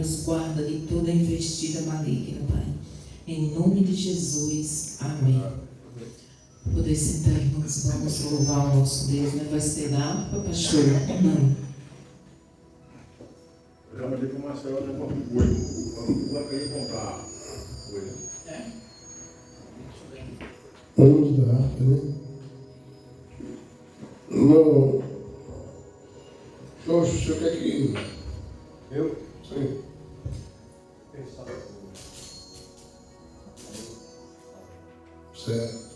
nos guarda de toda investida maligna, Pai. Em nome de Jesus, amém. Poder sentar, irmãos, vamos louvar o nosso Deus, né? Vai ser da harpa, pastor? Não. Eu já mandei para o Marcelo até uma coisa. Vou querer comprar coisa. Vamos da harpa, né? Não. Jorge, o senhor quer que... Eu? Sim. Certo.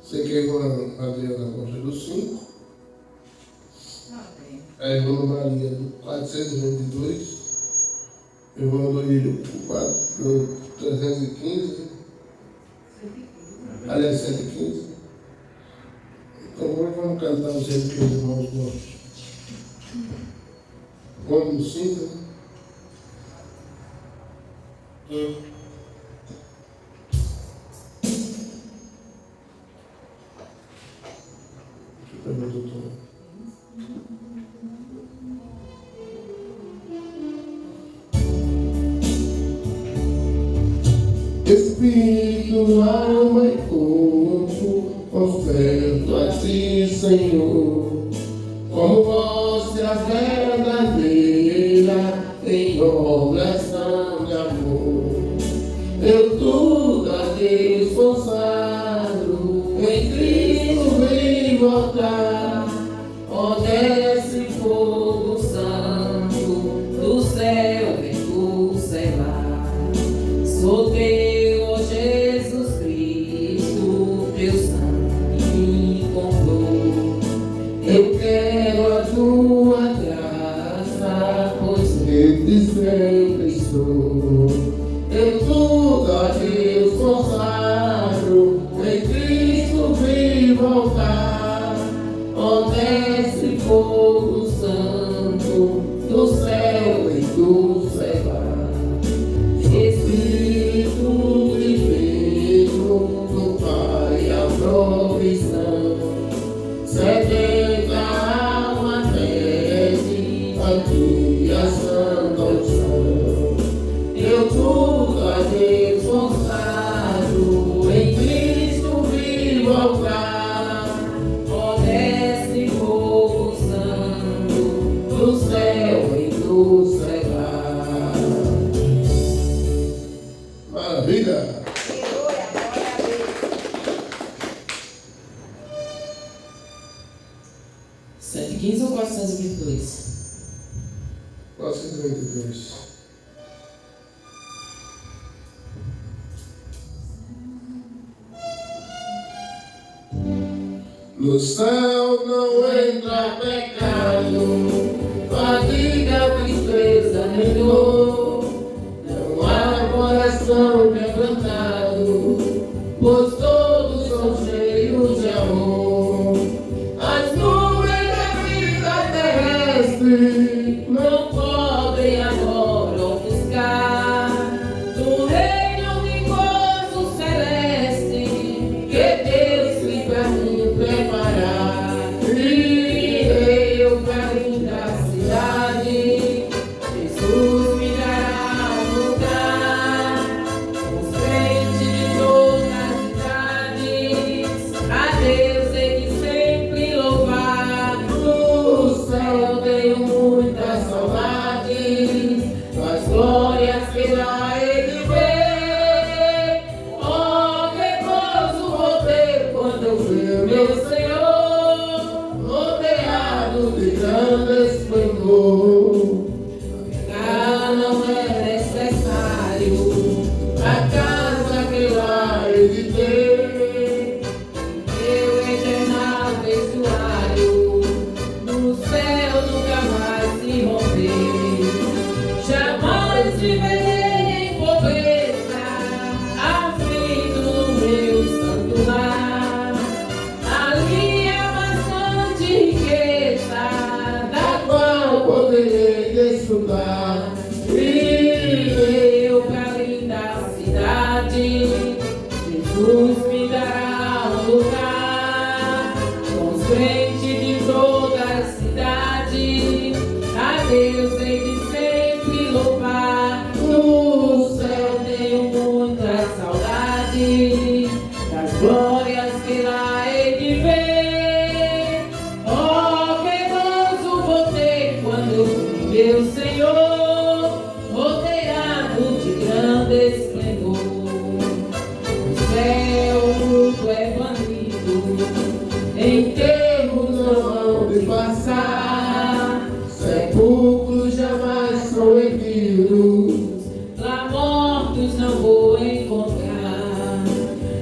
Você quer ir com a Adriana Costa do 5. A irmã Maria do 422. Irmã Doílio do 315. Aliás, 115. Então agora vamos cantar os hinos que os irmãos gostam. Vamos no 5, né? Deixa eu pegar o doutor. Espírito, alma e corpo, oferto a ti, Senhor, como mostra verdadeira em oração de amor. Eu tudo a Deus consagro, em Cristo vim voltar. Ó, desce fogo santo, do céu vem tu selar. Sou teu, ó Jesus Cristo, teu sangue me comprou. Eu quero a tua graça, pois nele sempre estou. Eu tudo a Deus consagro, em Cristo vim voltar. Ó, desce fogo santo, do céu em tu selar. Espírito divino, do Pai a provisão, sedenta alma pede a tua santa unção. Eu tudo a Deus consagro, em Cristo vim voltar. Ó, desce fogo santo, do céu em tu selar. Maravilha! 115 ou 422? 422. No céu não entra pecado, fadiga, tristeza, nem dor. Não há coração quebrantado, pois todos são cheios de amor. As nuvens da vida terrestre não podem agora ofuscar do reino de gozo celeste que Deus fez pra mim preparar. E eu pra linda cidade, Jesus me dará um lugar, os crentes de todas as idades, a Deus ele sempre louvar. No céu tem um Deus hei de sempre louvar. No céu tenho muita saudade das glórias que lá hei de ver. Oh, que gozo vou ter quando eu vi meu Senhor rodeado de grande esplendor. O céu mudo é banido, enterros não hão de passar, sepulcros jamais são erguidos, lá mortos não vou encontrar.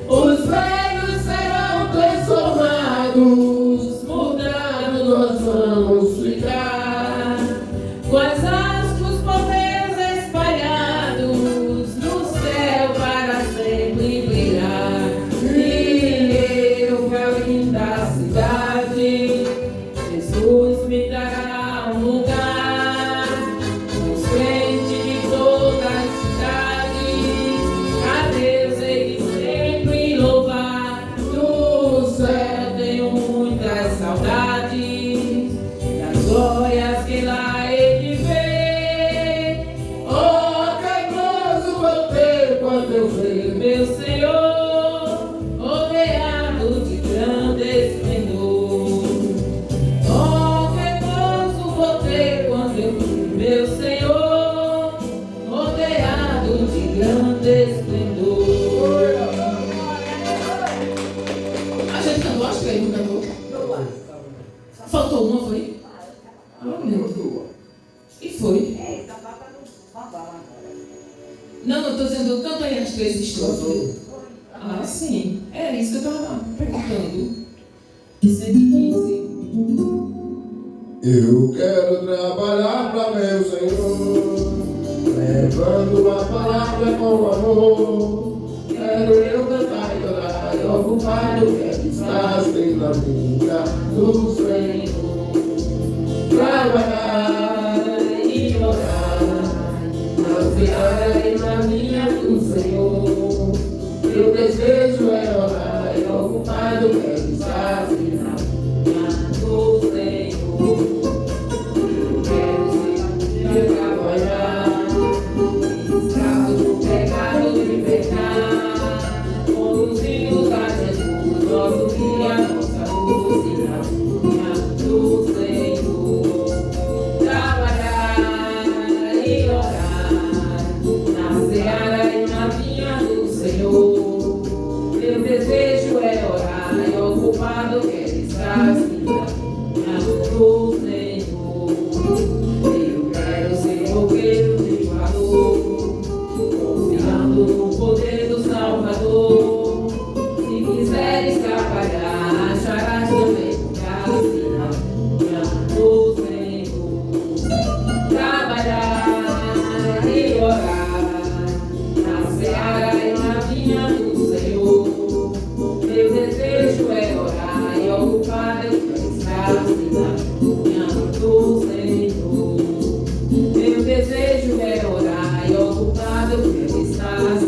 Os velhos serão transformados, mudados nós vamos ficar, com as asas dos poderes espalhados no céu para sempre brilhar. E eu pra linda cidade, Jesus me dará um lugar, nos frente de todas as cidades, a Deus hei de sempre louvar. No céu tenho muitas saudades das glórias que lá hei de ver. Oh, que gozo vou ter quando eu ver meu Senhor rodeado de grande esplendor. Oh, que gozo vou ter quando eu ver meu Senhor rodeado de grande esplendor. A gente cantou, acho que ele não cantou. Faltou uma, foi? Ah, meu Deus. E foi? Não, eu estou dizendo, eu cantei as três estrofes. Ah, sim. É isso que eu estava perguntando. 115. Eu quero trabalhar para meu Senhor, levando a palavra com amor. Quero eu cantar e orar e ocupar o que estás dentro da vida do Senhor. Trabalhar e orar na seara e na minha do Senhor. Meu desejo é orar e ocupar o que estás dentro da vida do Senhor. Eu quero trabalhar, escravo do pecado de pecar, conduzidos a Jesus, nosso guia, nossa luz e na minha do Senhor. Trabalhar e orar na seara e na vinha do Senhor. Meu desejo é orar e ocupar o que Ele está do Senhor. Eu quero ser roqueiro de valor, confiando no poder do Salvador. Se quiseres trabalhar, acharás também graça do Senhor. Trabalhar e orar na seara e na vinha do Senhor. Meu desejo é orar e ocupar o que está do Senhor. Meu desejo é orar e ocupar o que está do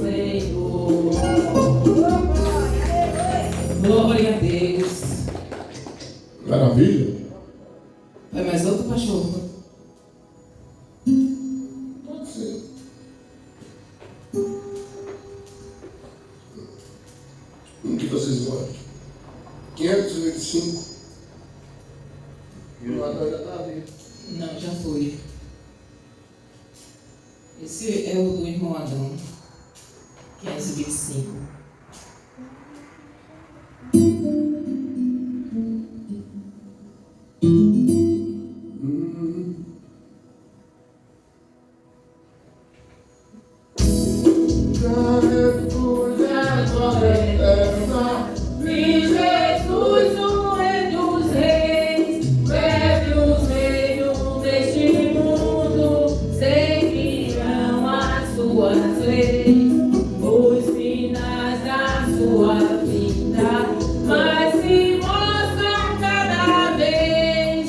Senhor. Glória a Deus. Maravilha. Vai mais outro, pastor? Pode ser. O que vocês gostam? 525. E o Adão ainda está vivo. Não, já foi. Esse é o do irmão Adão. 525. E Jesus, o Rei dos Reis, breve os reinos deste mundo seguirão as suas leis, os finais da sua vida, mas se mostram cada vez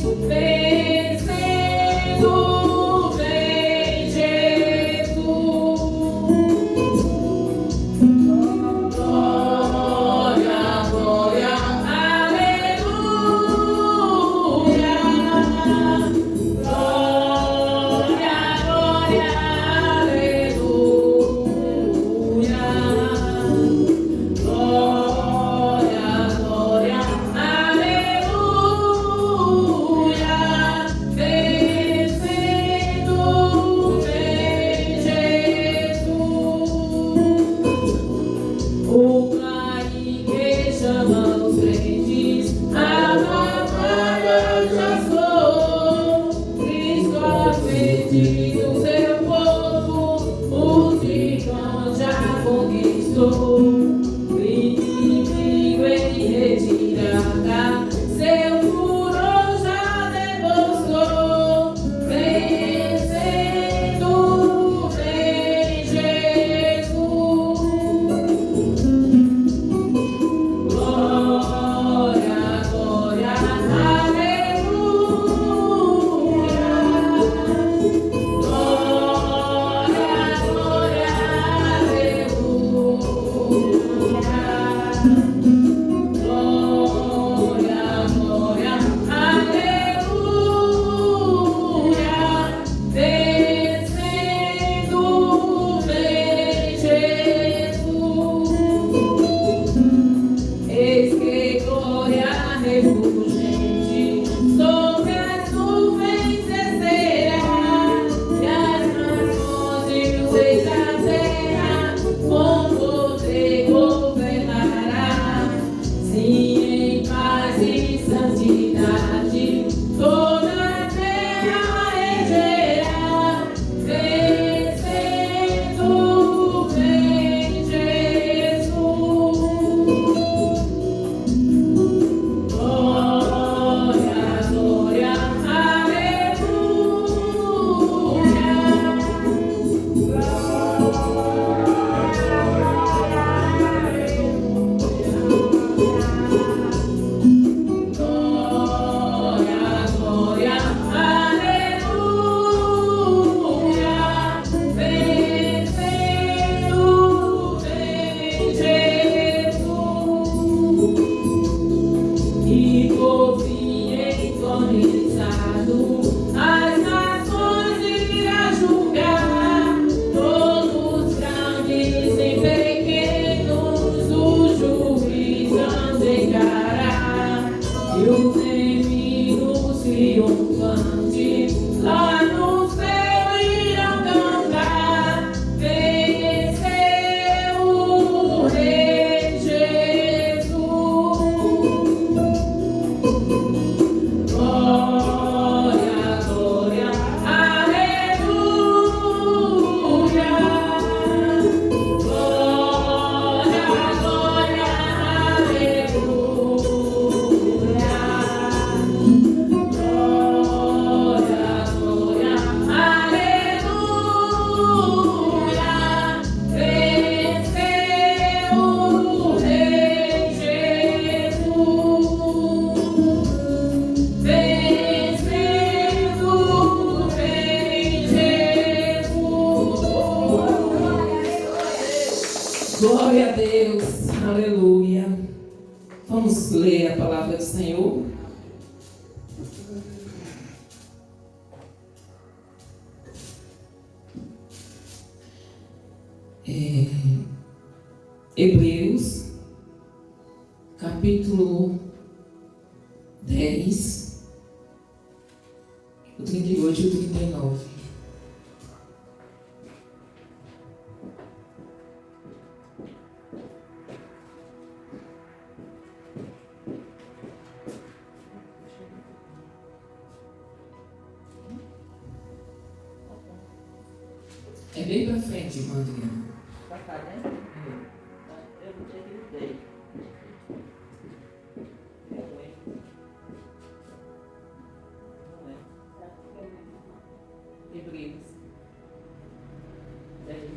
refulgente, sobre as nuvens descerá, e as nações e os reis da terra com poder governará. Sim, em paz e santidade, toda a terra regerá, vencendo vem Jesus. Glória, glória, aleluia. Glória, aleluia, vencendo vem Jesus. E povinho entronizado, as nações irá julgar, todos grandes e pequenos, o juiz encarar. E os inimigos triunfantes lá no céu irão cantar, venceu o Rei Jesus. Glória, glória, aleluia. Glória, glória, aleluia. Glória, glória, aleluia. Venceu o Rei Jesus. Vencendo vem Jesus. Glória a Deus, aleluia. Vamos ler a palavra do Senhor. Hebreus, capítulo 10, o 38 e o 39. É bem pra frente, irmã Adriana. Pra cá, né? Eu não tinha que dizer. Não é. Hebreus. 10.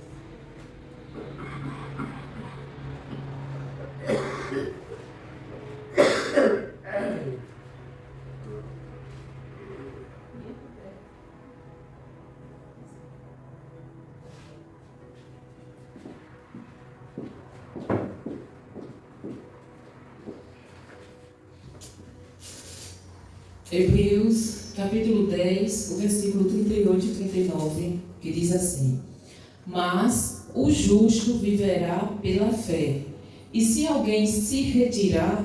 Hebreus, capítulo 10, o versículo 38 e 39, que diz assim: Mas o justo viverá pela fé, e se alguém se retirar,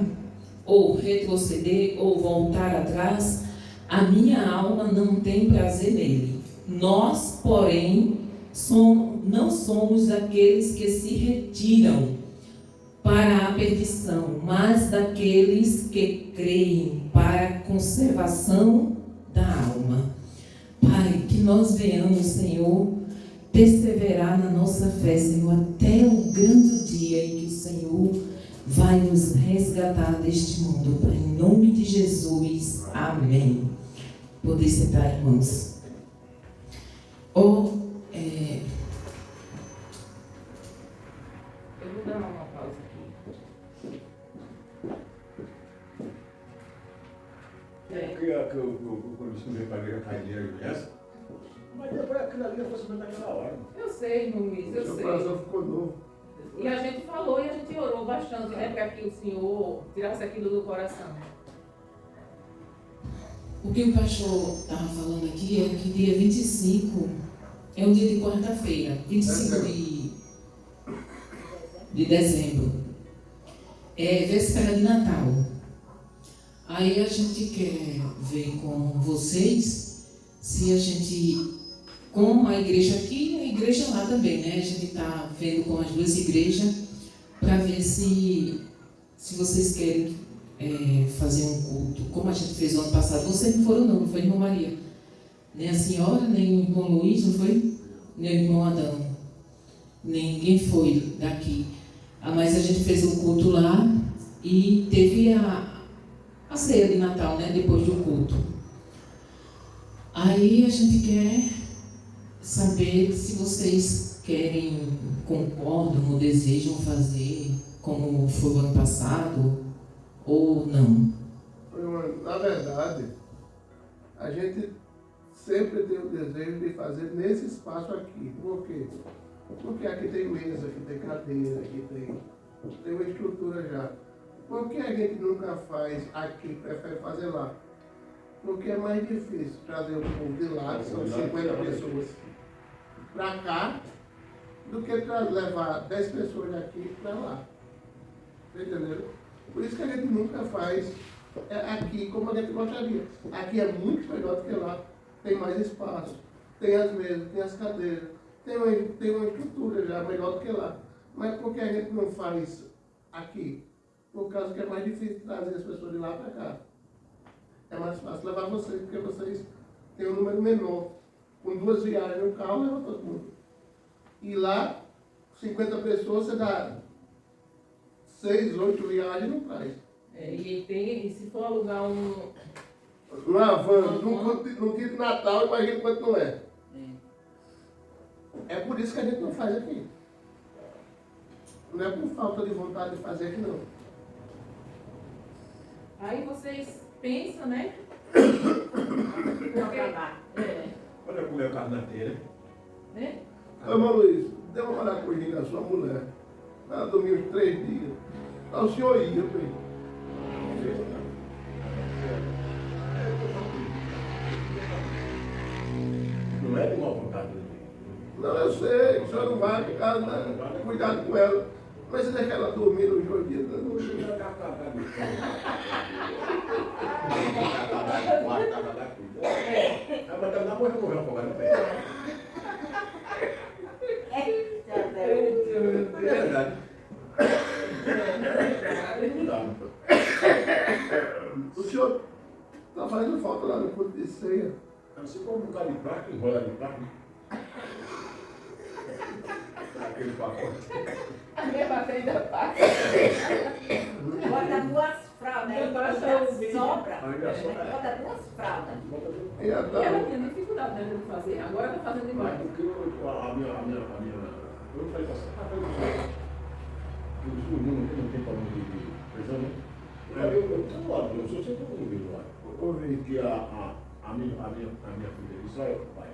ou retroceder, ou voltar atrás, a minha alma não tem prazer nele. Nós, porém, não somos daqueles que se retiram para a perdição, mas daqueles que creem para a conservação da alma. Pai, que nós venhamos, Senhor, perseverar na nossa fé, Senhor, até o grande dia em que o Senhor vai nos resgatar deste mundo, Pai, em nome de Jesus, amém. Poder sentar, irmãos. Eu vou dar uma pausa aqui. Que o bispo veio para a igreja faz dinheiro essa, mas depois aquilo ali foi somente naquela hora. Eu sei, irmão Luiz, eu Seu sei. coração ficou novo. E a gente falou e a gente orou bastante, né? Para que o Senhor tirasse aquilo do coração. O que o pastor estava falando aqui é que dia 25 é um dia de quarta-feira, 25 de dezembro. É véspera de Natal. Aí a gente quer ver com vocês se a gente, com a igreja aqui e a igreja lá também, né? A gente está vendo com as duas igrejas para ver se vocês querem fazer um culto, como a gente fez o ano passado. Vocês não foram não foi, irmã Maria? Nem a senhora, nem o irmão Luiz, não foi? Nem o irmão Adão. Ninguém foi daqui. Mas a gente fez o culto lá e teve a ceia de Natal, né? Depois do culto. Aí a gente quer saber se vocês querem, concordam ou desejam fazer como foi o ano passado ou não. Na verdade, a gente sempre tem o desejo de fazer nesse espaço aqui. Por quê? Porque aqui tem mesa, aqui tem cadeira, aqui tem uma estrutura já. Por que a gente nunca faz aqui, prefere fazer lá? Porque é mais difícil trazer o povo de lá, que são 50 pessoas, para cá, do que levar 10 pessoas daqui para lá. Entendeu? Por isso que a gente nunca faz aqui como a gente gostaria. Aqui é muito melhor do que lá. Tem mais espaço, tem as mesas, tem as cadeiras, tem uma estrutura já melhor do que lá. Mas por que a gente não faz aqui? Por causa que é mais difícil trazer as pessoas de lá para cá. É mais fácil levar vocês, porque vocês têm um número menor. Com 2 viagens no carro, leva todo mundo. E lá, 50 pessoas, você dá 6, 8 viagens não traz. E se for alugar Uma van, num dia de Natal, imagina quanto não é. É por isso que a gente não faz aqui. Não é por falta de vontade de fazer aqui, não. Aí vocês pensam, né? Olha como é o carro na telha. Né? Ô, irmão Luiz, dê uma olhada comigo da sua mulher. Ela dormiu uns 3 dias. Aí o senhor ia, bem. Não é de má vontade. Não, eu sei, o senhor não vai ficar, cuidado com ela. Mas você deixa ela dormir nos 2 dias, não É verdade. O senhor está fazendo falta lá no culto de ceia. Você come um bocado de prato, enrola de prato. Aquele pacote. A mesma frente da parte. Bota 2 fraldas, aí sobra. Ainda sobra. Bota 2 fraldas. E a E ela tinha dificuldade né, de fazer, agora está fazendo demais. Mas porque a minha. Eu falei para você, os meninos não tem problema de prisão, né? Eu estou do lado, eu sou sempre um do lado. ouvi. Que a minha filha, Israel, pai,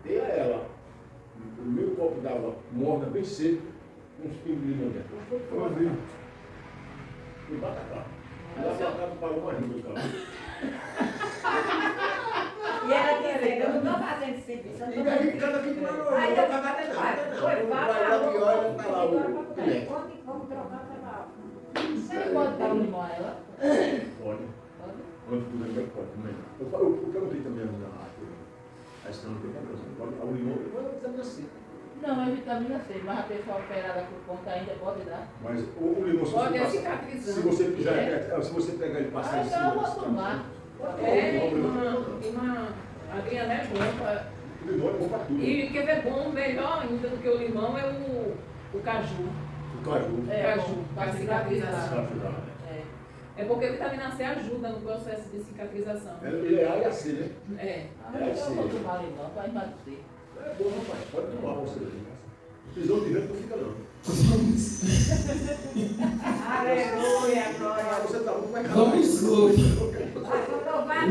dei a ela o meu copo d'água morna, bem seco, com uns pingos de limão dentro. Ouvi. E bata a cara. Ela não pagou mais nunca os caras. E ela dizendo, eu não estou fazendo serviço. Eu E não daí estou cada vez que fazendo vai serviço. não vai bater nada. Vai lá pior, tá lá o filé. Vamos trocar para lá. Você pode dar um limão a ela? Pode. Quando puder, pode também. Eu perguntei também a minha a estranha que tem o limão, depois a vitamina C. Não, é vitamina C, mas a pessoa operada por conta ainda pode dar. Mas o limão, se Pode você é passa, cicatrizando. se você já, se você pegar ele e passar em Então eu vou cima, tomar. A Adriana é bom para... o limão é bom para tudo. E quer ver bom, melhor ainda do que o limão é o caju. O caju. Caju, para cicatrização. Para ajudar. É porque a vitamina C ajuda no processo de cicatrização. Ele é A e a C, né? É. Então eu vou tomar limão para emagrecer. É bom, rapaz. Pode tomar você. Prisão de vento não fica, não. Aleluia, glória. Você tá muito mais Vamos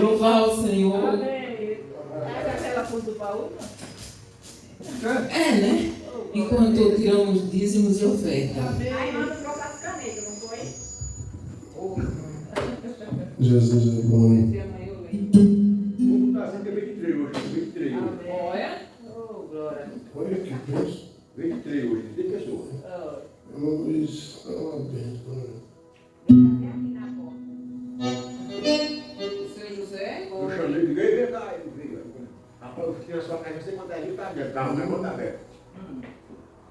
louvar o Senhor. Pega aquela fundo do baú. É, né? Enquanto tiramos dízimos e oferta. Aí manda trocar as canetas, não foi? Jesus é bom. Esse amanhã eu leio. Vou botar assim que é 23 hoje. 23 hoje. Olha. Oh, glória. Olha que Deus. 23 hoje. Tem pessoa. Oh. Irmão Luiz, é uma bênção. Aqui na porta. Eu tiro a sua casa, você quando é ali, tá aberto. O carro não está aberto.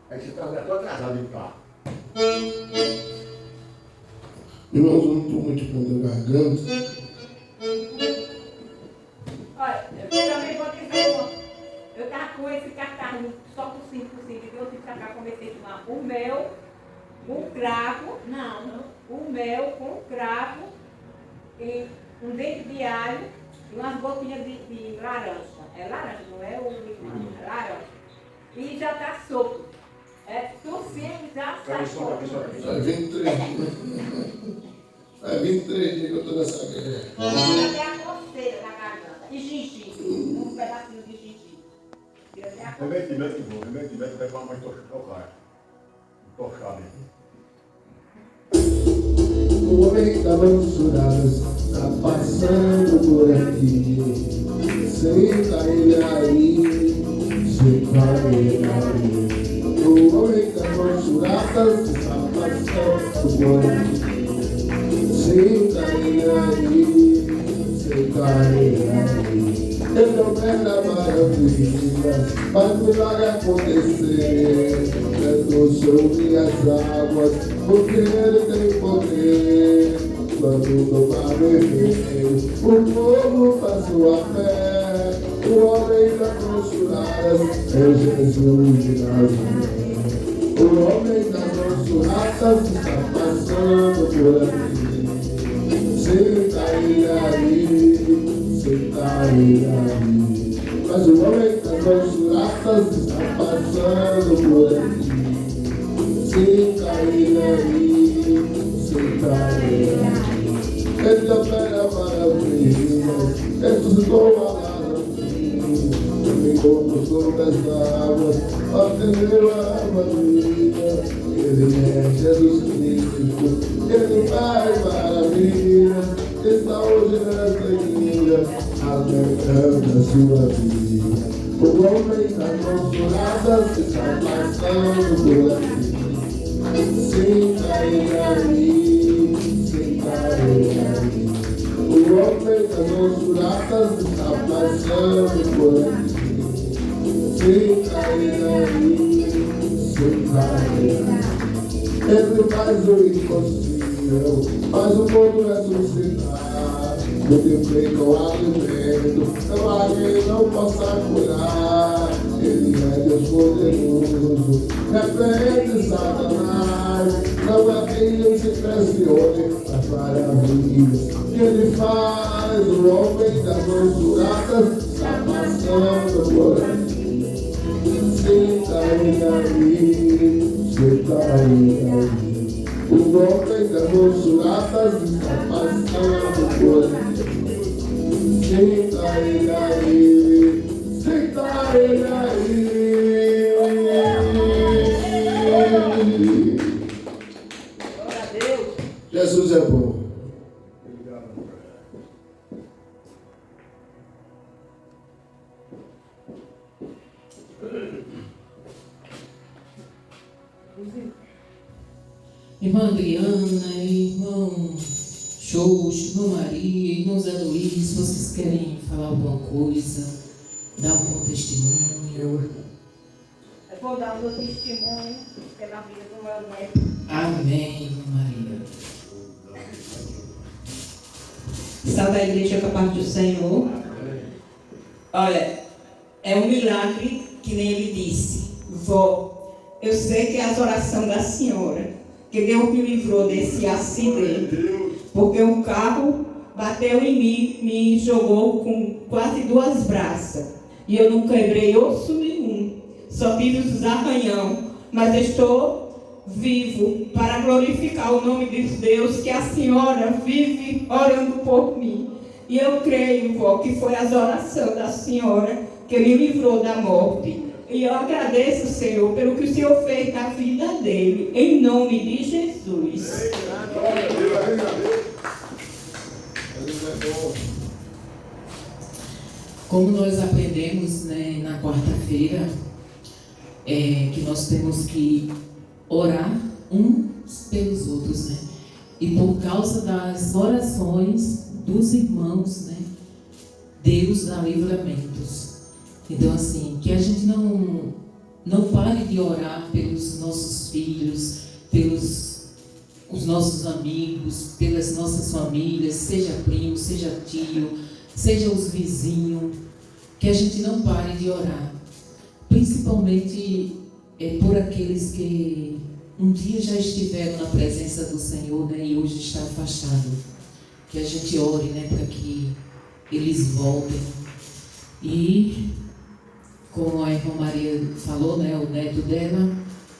Aí você está atrasado em carro. Irmãos, eu não estou muito com a garganta. Olha, eu também vou dizer uma. Eu estava com esse cartaz só por 5%. Eu fui pra cá, comecei a tomar o mel, um cravo, o mel com cravo, e um dente de alho e umas gotinhas de laranja. É laranja, não é o limão, é laranja. E já está solto. É, tossindo já sai fora. Faz 23 dias que eu estou nessa guerra. Até a coceira na garganta. E gengibre, um pedacinho de gengibre. Remédio que vou, remédio que vai para mais tochado. O homem que estava misturado está passando por aqui. Senta ele aí, senta ele aí. O homem que estava misturado está passando por aqui. Senta ele aí, senta ele aí. Ele não perde a maravilha, faz milagre acontecer. Quando sobre as águas, porque ele tem poder. Quando no mar vermelho, o povo faz sua fé. O homem das mensuradas é Jesus de Nazaré. O homem das mensuradas está passando por aqui. Senta ele aí, senta ele aí. Mas o homem das mensuradas está passando por aqui. Senta ele aí, senta ele aí. Ele opera maravilhas, ressuscitou a maravilha. Ele encontrou sobre as águas, atendeu a maravilha. Ele é Jesus Cristo, ele faz maravilhas. Está hoje nesta igreja, alegrando a sua vida. O homem das mensuradas está passando por aqui. Senta ele aí, senta ele aí. O homem das mensuradas está passando por aqui. Senta ele aí, senta ele aí. Ele faz o impossível, faz o mundo ressuscitar. Multiplica o alimento, não há quem não possa curar. Ele é Deus poderoso, repreende Satanás. Não há quem não se impressione as maravilhas que ele faz. O homem das mensuradas está passando por aqui. Senta ele aí, senta ele aí. O homem das mensuradas está passando por aqui. Senta ele aí, senta ele aí. Glória a Deus. Jesus é bom. Irmã Adriana, irmão Xoxo, irmã Maria, irmão Zé Luiz, vocês querem falar alguma coisa? Dar algum testemunho? Eu vou dar o meu testemunho pela vida do meu neto. Amém, irmã Maria. Salve a igreja com a parte do Senhor. Olha, é um milagre que nem ele disse. Vó, eu sei que é as orações da senhora, que Deus me livrou desse acidente, porque um carro bateu em mim, me jogou com quase 2 braças, e eu não quebrei osso nenhum, só tive os arranhão, mas estou vivo para glorificar o nome de Deus, que a senhora vive orando por mim. E eu creio, vó, que foi as orações da senhora que me livrou da morte. E eu agradeço, Senhor, pelo que o Senhor fez na vida dele, em nome de Jesus. Como nós aprendemos, né, na quarta-feira, que nós temos que orar uns pelos outros, né? E por causa das orações dos irmãos, né, Deus dá livramentos. Então, assim, que a gente não pare de orar pelos nossos filhos, pelos os nossos amigos, pelas nossas famílias, seja primo, seja tio, seja os vizinhos, que a gente não pare de orar, principalmente por aqueles que um dia já estiveram na presença do Senhor, né, e hoje está afastado, que a gente ore, né, para que eles voltem. E como a irmã Maria falou, né, o neto dela,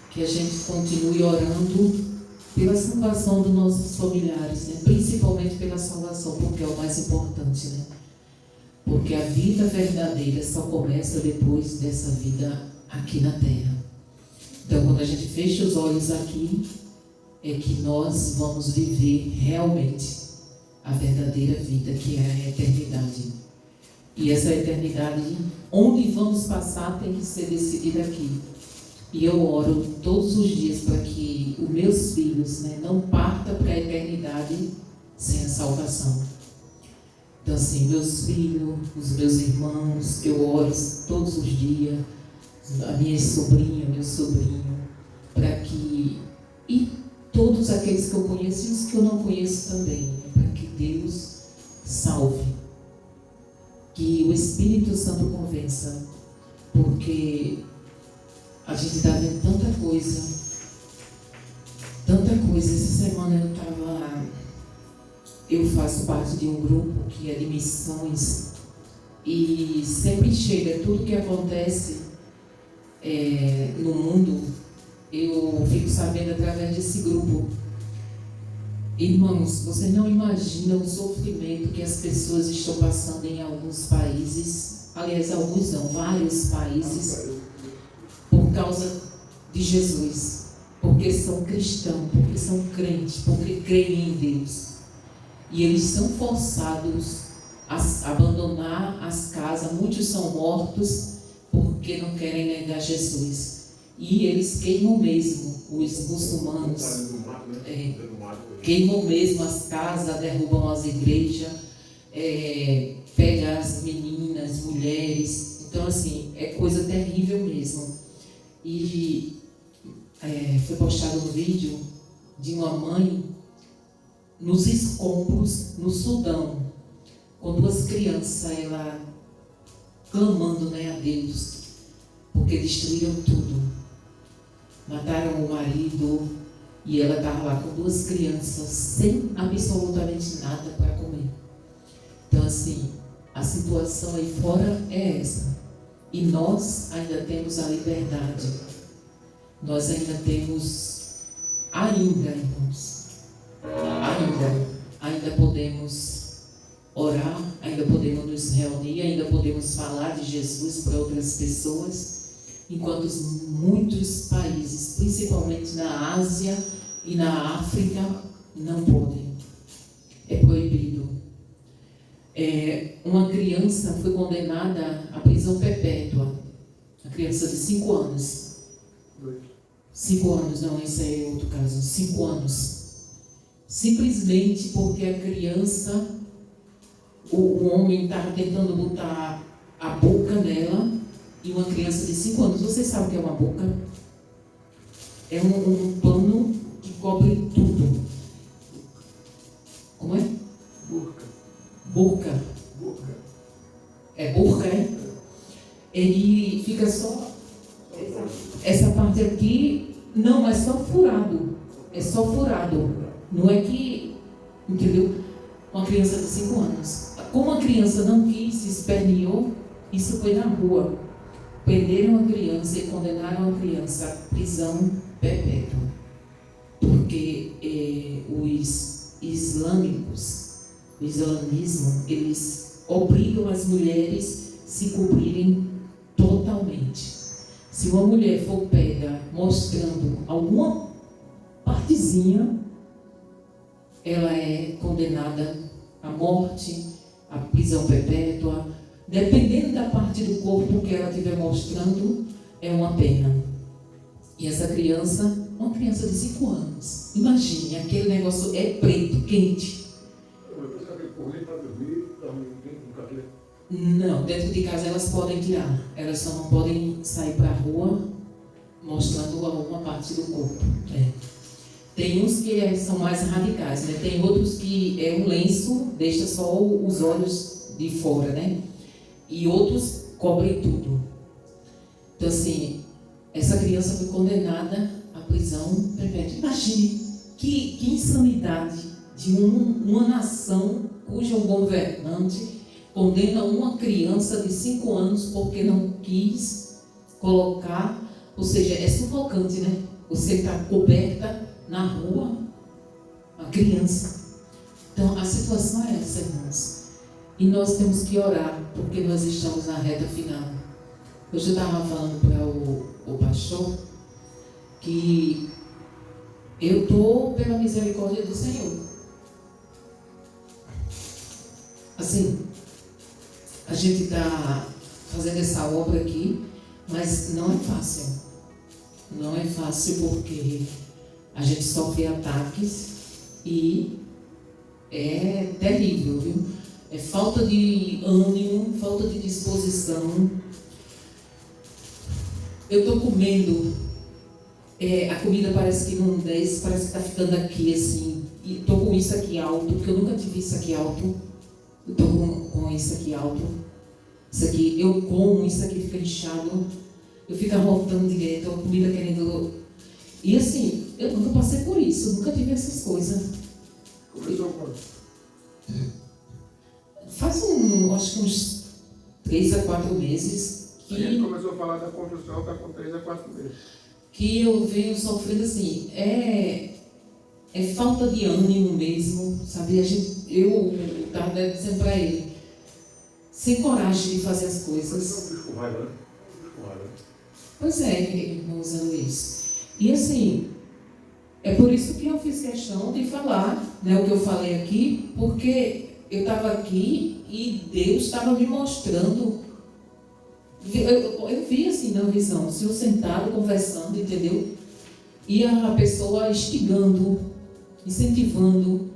que a gente continue orando pela salvação dos nossos familiares, né? Principalmente pela salvação, porque é o mais importante, né? Porque a vida verdadeira só começa depois dessa vida aqui na terra. Então, quando a gente fecha os olhos aqui, é que nós vamos viver realmente a verdadeira vida, que é a eternidade. E essa eternidade, onde vamos passar, tem que ser decidida aqui. E eu oro todos os dias para que os meus filhos, né, não partam para a eternidade sem a salvação. Então, assim, meus filhos, os meus irmãos, eu oro todos os dias, a minha sobrinha, meu sobrinho, para que, e todos aqueles que eu conheço e os que eu não conheço também, né, para que Deus salve, que o Espírito Santo convença, porque a gente está vendo tanta coisa. Essa semana eu faço parte de um grupo que é de missões e sempre chega tudo que acontece no mundo, eu fico sabendo através desse grupo. Irmãos, você não imagina o sofrimento que as pessoas estão passando em alguns países, aliás, alguns não, vários países, por causa de Jesus, porque são cristãos, porque são crentes, porque creem em Deus. E eles são forçados a abandonar as casas, muitos são mortos porque não querem negar Jesus. E eles queimam mesmo, os muçulmanos, queimam mesmo as casas, derrubam as igrejas, pegam as meninas, mulheres. Então, assim, é coisa terrível mesmo. E foi postado um vídeo de uma mãe nos escombros no Sudão, com duas crianças, ela clamando, né, a Deus, porque destruíram tudo. Mataram o marido e ela estava lá com duas crianças sem absolutamente nada para comer. Então, assim, a situação aí fora é essa. E nós ainda temos a liberdade. Nós ainda temos, irmãos, ainda podemos orar, ainda podemos nos reunir, ainda podemos falar de Jesus para outras pessoas, enquanto muitos países, principalmente na Ásia e na África, não podem. É proibido. Uma criança foi condenada à prisão perpétua, a criança de 5 anos. 5 anos, não, esse é outro caso, 5 anos. Simplesmente porque a criança, o homem estava tentando botar a boca nela, e uma criança de 5 anos, vocês sabem o que é uma boca? É um pano que cobre tudo. Como é? Burca. É burca, é? Ele fica só essa parte aqui, não, é só furado. É só furado. Não é que, entendeu? Uma criança de 5 anos. Como a criança não quis, se esperneou, isso foi na rua. Prenderam a criança e condenaram a criança à prisão perpétua. Porque os islâmicos, o islamismo, eles obrigam as mulheres a se cobrirem totalmente. Se uma mulher for pega mostrando alguma partezinha, ela é condenada à morte, à prisão perpétua. Dependendo da parte do corpo que ela estiver mostrando, é uma pena. E essa criança, uma criança de 5 anos, imagine, aquele negócio é preto, quente. Não, dentro de casa elas podem tirar. Elas só não podem sair para a rua mostrando alguma parte do corpo. Tem uns que são mais radicais, né? Tem outros que é um lenço, deixa só os olhos de fora, né? E outros cobrem tudo. Então, assim, essa criança foi condenada à prisão perpétua. Imagine que insanidade de uma nação cujo governante condena uma criança de 5 anos porque não quis colocar, ou seja, é sufocante, né? Você está coberta na rua, a criança. Então, a situação é essa, irmãos. E nós temos que orar, porque nós estamos na reta final. Hoje eu estava falando para o pastor que eu estou pela misericórdia do Senhor. Assim, a gente está fazendo essa obra aqui, mas não é fácil. Não é fácil porque a gente sofre ataques e é terrível, viu? É falta de ânimo, falta de disposição. Eu estou comendo, a comida parece que não desce, parece que está ficando aqui assim. E estou com isso aqui alto, porque eu nunca tive isso aqui alto. Eu estou com isso aqui alto. Isso aqui, eu como, isso aqui fica inchado. Eu fico arrotando direto, a comida querendo. E assim, eu nunca passei por isso, nunca tive essas coisas. Começou quando? Faz acho que uns 3 a 4 meses A gente começou a falar da construção, está com 3 a 4 meses. que eu venho sofrendo assim, é falta de ânimo mesmo, sabe? Eu estava dizendo para ele, sem coragem de fazer as coisas. Pois é, irmãos Luiz. E assim, é por isso que eu fiz questão de falar, né, o que eu falei aqui, porque eu estava aqui e Deus estava me mostrando. Eu vi assim na visão, o senhor sentado, conversando, entendeu? E a pessoa instigando, incentivando.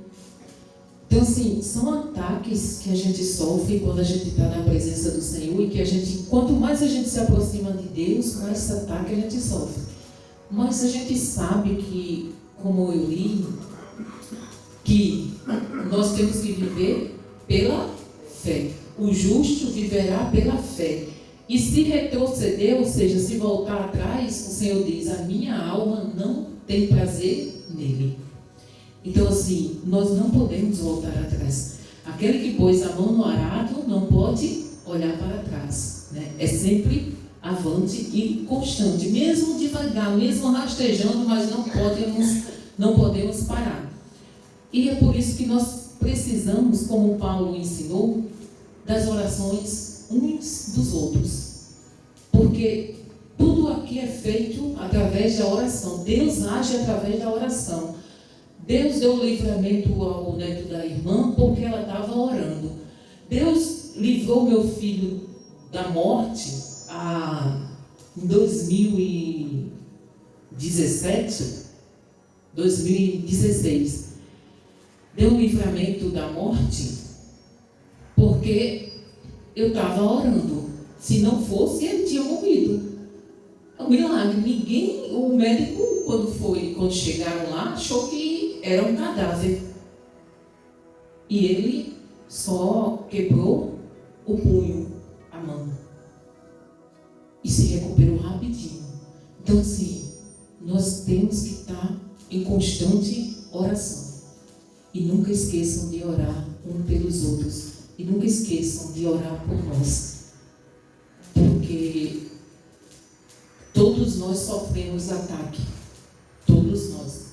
Então, assim, são ataques que a gente sofre quando a gente está na presença do Senhor e que a gente, quanto mais a gente se aproxima de Deus, mais ataque a gente sofre. Mas a gente sabe que, como eu li, que nós temos que viver pela fé. O justo viverá pela fé. E se retroceder, ou seja, se voltar atrás, o Senhor diz, a minha alma não tem prazer nele. Então, assim, nós não podemos voltar atrás. Aquele que pôs a mão no arado não pode olhar para trás, né? É sempre avante e constante, mesmo devagar, mesmo rastejando, mas não podemos parar. E é por isso que nós precisamos, como Paulo ensinou, das orações uns dos outros. Porque tudo aqui é feito através da oração. Deus age através da oração. Deus deu livramento ao neto da irmã porque ela estava orando. Deus livrou meu filho da morte em 2016. Deu um livramento da morte porque eu estava orando. Se não fosse, ele tinha morrido. É um milagre. O médico, quando chegaram lá, achou que era um cadáver. E ele só quebrou o punho, a mão. E se recuperou rapidinho. Então, assim, nós temos que estar em constante oração. E nunca esqueçam de orar um pelos outros. E nunca esqueçam de orar por nós. Porque todos nós sofremos ataque. Todos nós.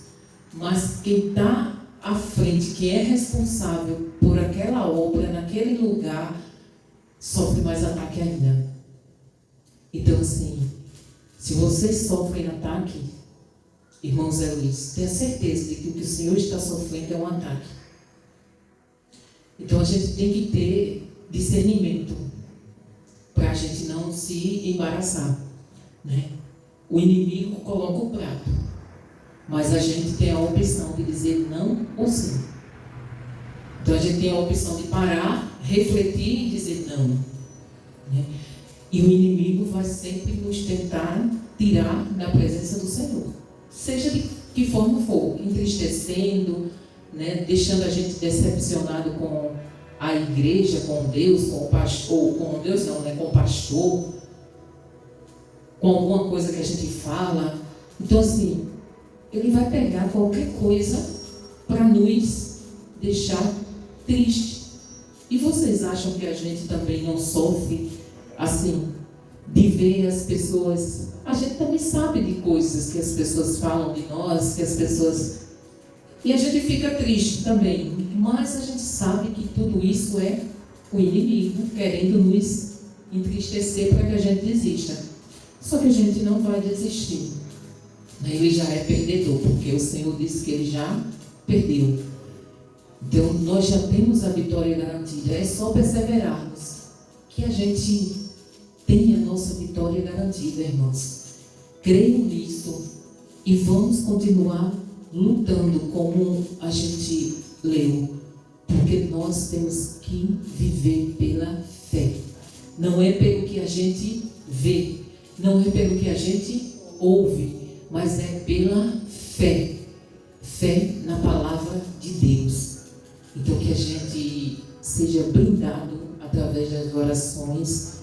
Mas quem está à frente, quem é responsável por aquela obra, naquele lugar, sofre mais ataque ainda. Então, assim, se vocês sofrem ataque, irmão Zé Luiz, tenha certeza de que o que o Senhor está sofrendo é um ataque. Então, a gente tem que ter discernimento para a gente não se embaraçar, né? O inimigo coloca o prato, mas a gente tem a opção de dizer não ou sim. Então, a gente tem a opção de parar, refletir e dizer não, né? E o inimigo vai sempre nos tentar tirar da presença do Senhor, seja de que forma for, entristecendo, né? Deixando a gente decepcionado com a igreja, com Deus, com o pastor, com Deus não, né? Com o pastor, com alguma coisa que a gente fala. Então assim, ele vai pegar qualquer coisa para nos deixar triste. E vocês acham que a gente também não sofre assim, de ver as pessoas? A gente também sabe de coisas que as pessoas falam de nós, que as pessoas... E a gente fica triste também, mas a gente sabe que tudo isso é o inimigo querendo nos entristecer para que a gente desista. Só que a gente não vai desistir. Ele já é perdedor, porque o Senhor disse que ele já perdeu. Então, nós já temos a vitória garantida. É só perseverarmos que a gente tem a nossa vitória garantida, irmãos. Creiam nisso e vamos continuar lutando como a gente leu, porque nós temos que viver pela fé. Não é pelo que a gente vê, não é pelo que a gente ouve, mas é pela fé. Fé na palavra de Deus. Então que a gente seja blindado através das orações,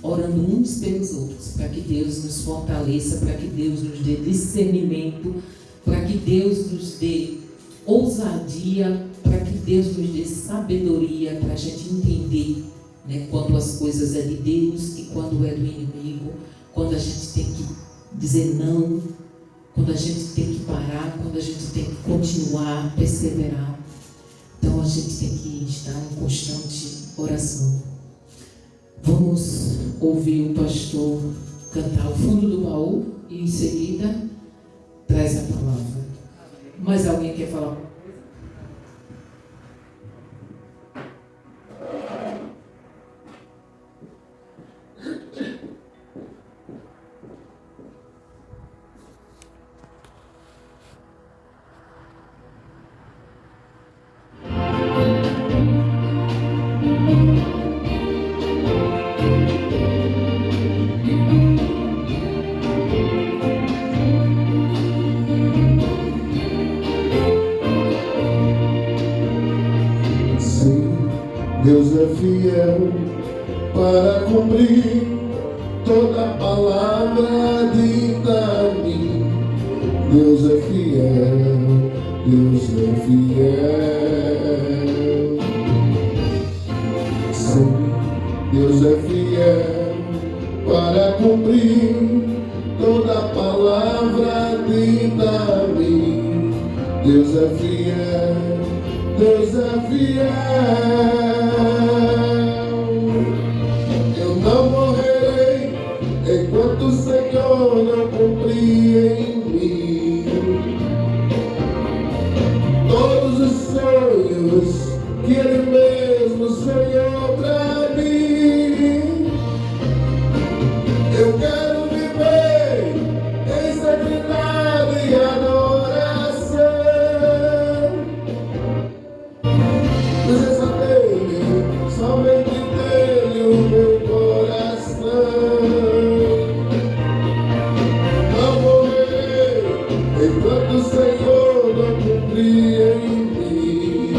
orando uns pelos outros, para que Deus nos fortaleça, para que Deus nos dê discernimento, para que Deus nos dê ousadia, para que Deus nos dê sabedoria, para a gente entender, né, quando as coisas é de Deus e quando é do inimigo, quando a gente tem que dizer não, quando a gente tem que parar, quando a gente tem que continuar, perseverar. Então a gente tem que estar em constante oração. Vamos ouvir o pastor cantar o fundo do baú e em seguida traz a palavra. Mais alguém quer falar? Deus é fiel para cumprir toda palavra dita a mim. Deus é fiel, Deus é fiel. Sim, Deus é fiel para cumprir toda palavra dita a mim. Deus é fiel, Deus é fiel. Eu não morrerei enquanto o Senhor não cumprir em mim todos os sonhos que Ele mesmo sonhou pra mim. Eu quero viver em santidade e adoração. Presença dele, somente dele o meu coração. Não morrerei enquanto o Senhor não cumprir em mim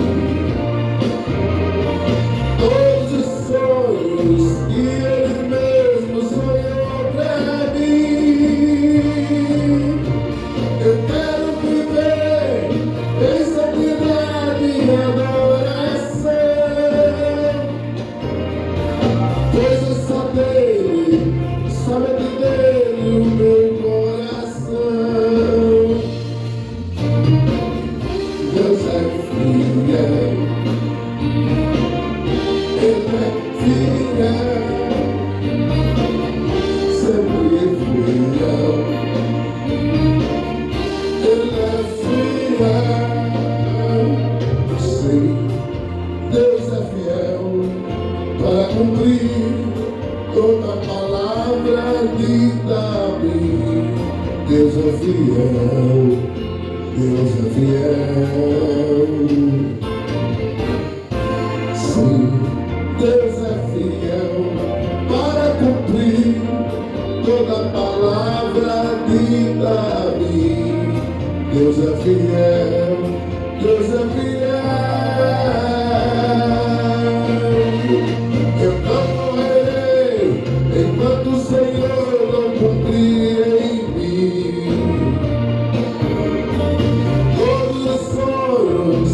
todos os sonhos que Ele mesmo sonhou pra mim. Eu quero viver em santidade e adoração, pois eu só dele, somente dele o meu coração. Deus é fiel, Ele é fiel, sempre fiel. Ele é fiel, sim, Deus é fiel para cumprir toda palavra dita a mim. Deus é fiel, Deus é fiel, sim. fiel, Deus é fiel. Eu não morrerei enquanto o Senhor não cumprir em mim todos os sonhos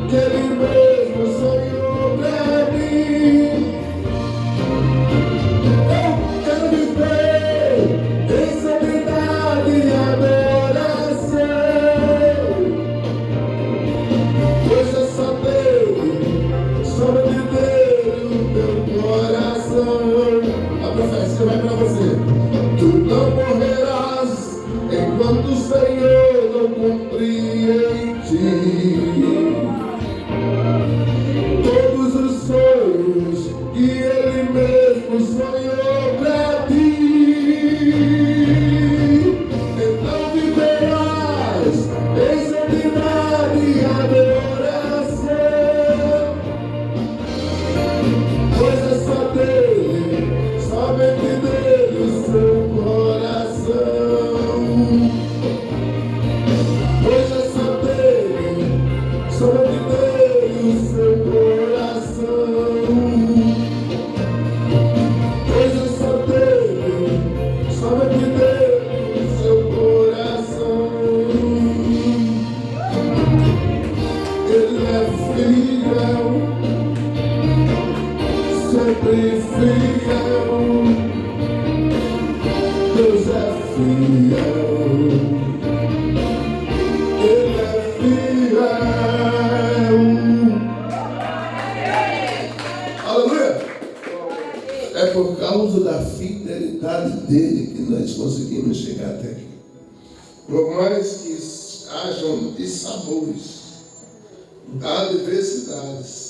que Ele mesmo sonhou pra mim. Eu quero viver em santidade e adoração, pois é só dele, somente dele o meu coração. A profecia vai pra você. Tu não morrerás enquanto o Senhor não cumprir em ti todos os sonhos que Ele mesmo sonhou pra ti. Então viverás em santidade e adoração, pois é só dele, somente dele o seu coração. Pois é só dele, somente dele o seu coração. Pois é só dele, somente dele o seu coração. Ele é fiel, sempre fiel. Deus é fiel. Ele é fiel. Aleluia! É por causa da fidelidade dele que nós conseguimos chegar até aqui. Por mais que hajam dissabores, adversidades,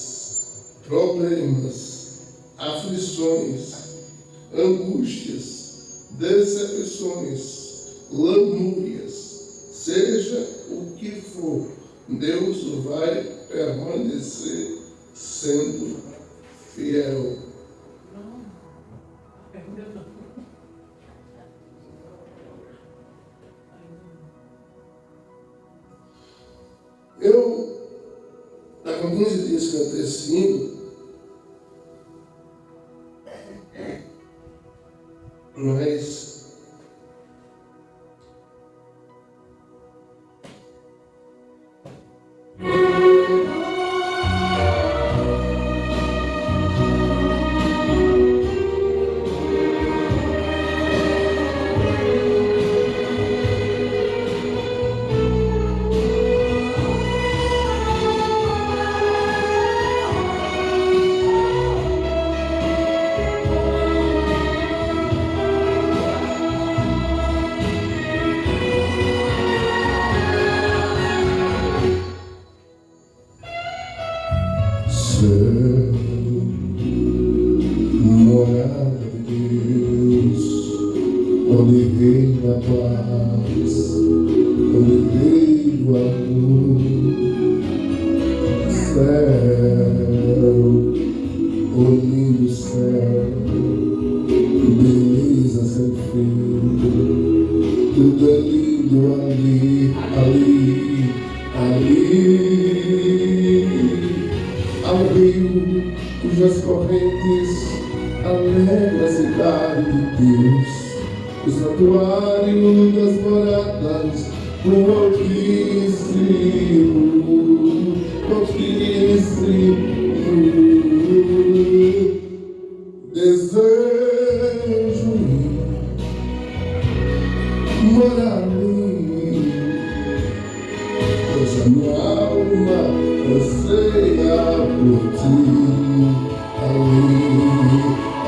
problemas, aflições, angústias, decepções, lamúrias, seja o que for, Deus vai permanecer sendo fiel. Eu, há 15 dias cantei esse hino, mas morada de Deus, onde reina a paz, onde reina o amor, céu, o lindo céu, beleza sem fim, tudo é lindo ali, ali, ali. Ao rio cujas correntes alegram a cidade de Deus, o santuário das moradas do Altíssimo, desejo morar ali, pois a minha alma anseia por ti,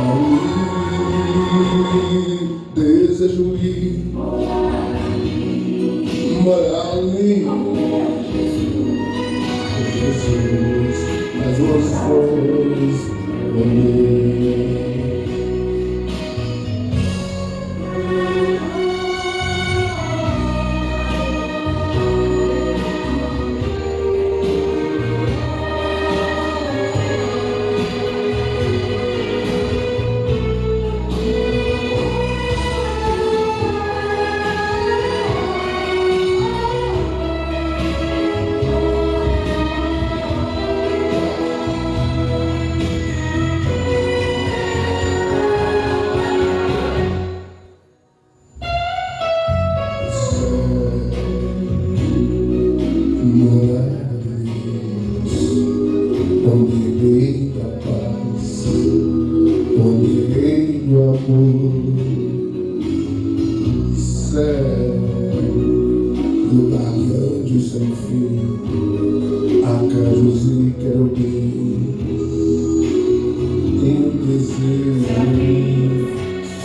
ali, desejo ir, morar ali, Jesus, mas o amor, céu, lugar grande sem fim, arcanjos e querubins, tenho desejo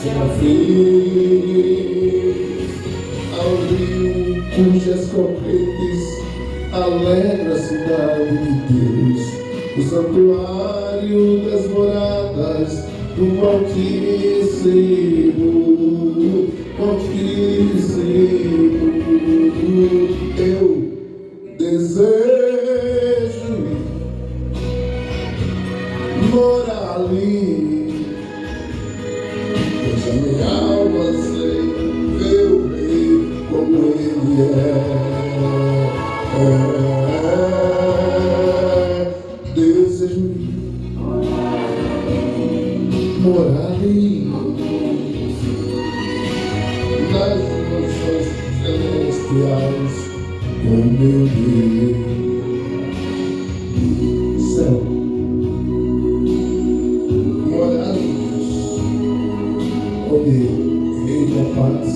sem fim, ao rio cujas correntes alegra a cidade de Deus, o santuário das moradas do Altíssimo, Altíssimo. Eu desejo morar ali, pois a minha alma sei ver o Rei como Ele é. Desejo morar ali nas mansões celestiais com meu Deus. Céu, morar onde reina a paz,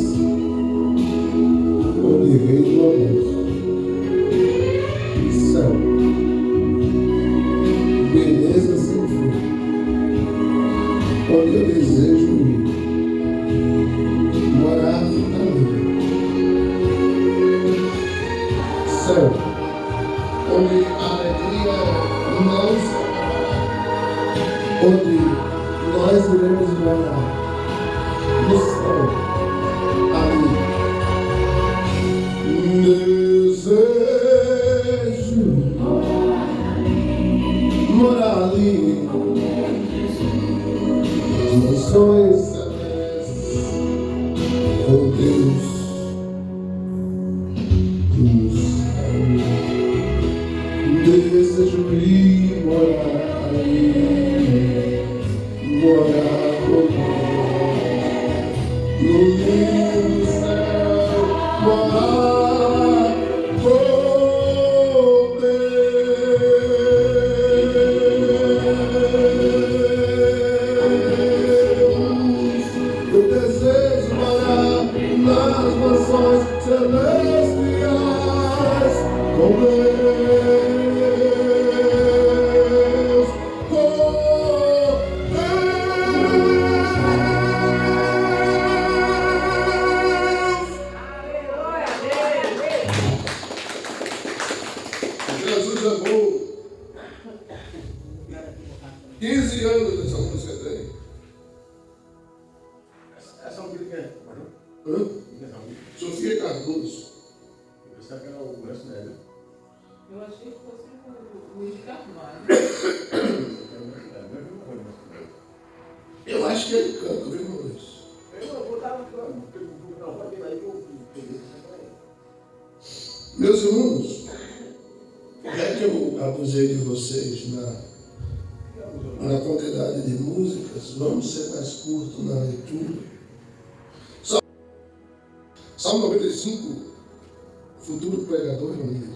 onde reina o amor. Céu, beleza sem fim, onde eu desejo ir, morar ali. Céu, onde a alegria não se acabará, onde nós iremos morar no céu, ali. Desejo morar ali, as mansões celestes com Deus no céu. Desejo ir morar ali, morar com Deus no lindo céu, morar com nas mansões celestiais com Deus, com Deus. Jesus é bom. 15 anos essa música tem. Essa música é? Hã? Sofia Cardoso. Eu pensava que era o Branco Neves. Eu achei que fosse o Luiz Carvalho. Eu acho que ele canta, viu, Maurício? Eu vou dar uma aí que eu peguei. Meus irmãos, já que eu abusei de vocês na quantidade de músicas, vamos ser mais curto na leitura. Salmo 95, futuro pregador reunido.